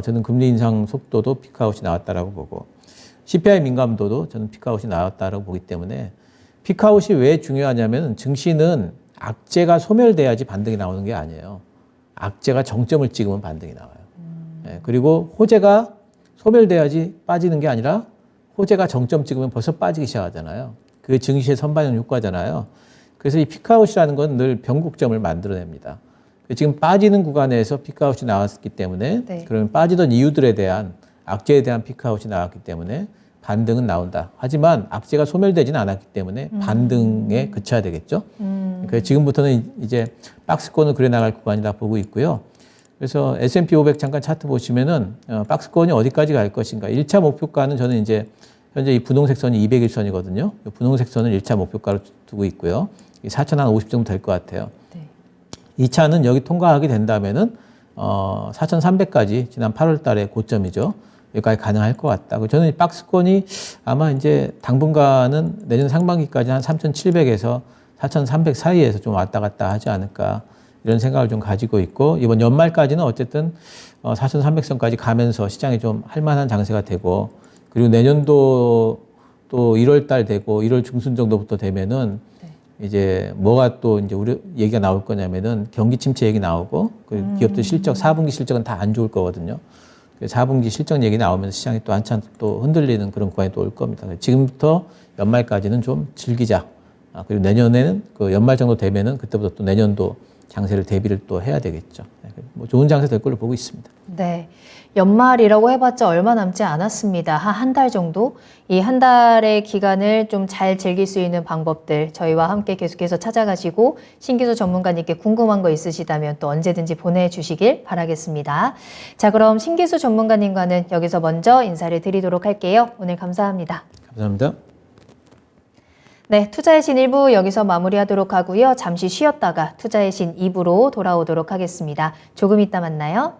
[SPEAKER 2] 저는 금리 인상 속도도 피크아웃이 나왔다라고 보고, CPI 민감도도 저는 피크아웃이 나왔다라고 보기 때문에, 피크아웃이 왜 중요하냐면 증시는 악재가 소멸돼야지 반등이 나오는 게 아니에요. 악재가 정점을 찍으면 반등이 나와요. 예, 그리고 호재가 소멸돼야지 빠지는 게 아니라 호재가 정점 찍으면 벌써 빠지기 시작하잖아요. 그게 증시의 선반영 효과잖아요. 그래서 이 피크아웃이라는 건 늘 변곡점을 만들어냅니다. 지금 빠지는 구간에서 피크아웃이 나왔기 때문에,
[SPEAKER 1] 네.
[SPEAKER 2] 그러면 빠지던 이유들에 대한 악재에 대한 피크아웃이 나왔기 때문에 반등은 나온다. 하지만 악재가 소멸되지는 않았기 때문에 반등에 그쳐야 되겠죠. 그래서 지금부터는 이제 박스권을 그려나갈 구간이라 보고 있고요. 그래서 S&P 500 잠깐 차트 보시면은 박스권이 어디까지 갈 것인가. 1차 목표가는 저는 이제 현재 이 분홍색 선이 200일선이거든요. 분홍색 선을 1차 목표가로 두고 있고요. 4,050 정도 될 것 같아요.
[SPEAKER 1] 네.
[SPEAKER 2] 2차는 여기 통과하게 된다면은 4,300까지 지난 8월 달에 고점이죠. 여기까지 가능할 것 같다. 저는 이 박스권이 아마 이제 당분간은 내년 상반기까지 한 3,700에서 4,300 사이에서 좀 왔다 갔다 하지 않을까, 이런 생각을 좀 가지고 있고, 이번 연말까지는 어쨌든 4,300선까지 가면서 시장이 좀 할만한 장세가 되고, 그리고 내년도 또 1월 달 되고 1월 중순 정도부터 되면은 이제 뭐가 또 이제 우리 얘기가 나올 거냐면은 경기 침체 얘기 나오고, 그 기업들 실적 4분기 실적은 다 안 좋을 거거든요. 4분기 실적 얘기 나오면서 시장이 또 한참 또 흔들리는 그런 구간이 또 올 겁니다. 지금부터 연말까지는 좀 즐기자. 그리고 내년에는 그 연말 정도 되면은 그때부터 또 내년도 장세를 대비를 또 해야 되겠죠. 뭐 좋은 장세 될 걸로 보고 있습니다.
[SPEAKER 1] 네. 연말이라고 해봤자 얼마 남지 않았습니다. 한 달 정도? 이 한 달의 기간을 좀 잘 즐길 수 있는 방법들 저희와 함께 계속해서 찾아가시고, 신기수 전문가님께 궁금한 거 있으시다면 또 언제든지 보내주시길 바라겠습니다. 자, 그럼 신기수 전문가님과는 여기서 먼저 인사를 드리도록 할게요. 오늘 감사합니다.
[SPEAKER 2] 감사합니다.
[SPEAKER 1] 네, 투자의 신 1부 여기서 마무리하도록 하고요. 잠시 쉬었다가 투자의 신 2부로 돌아오도록 하겠습니다. 조금 이따 만나요.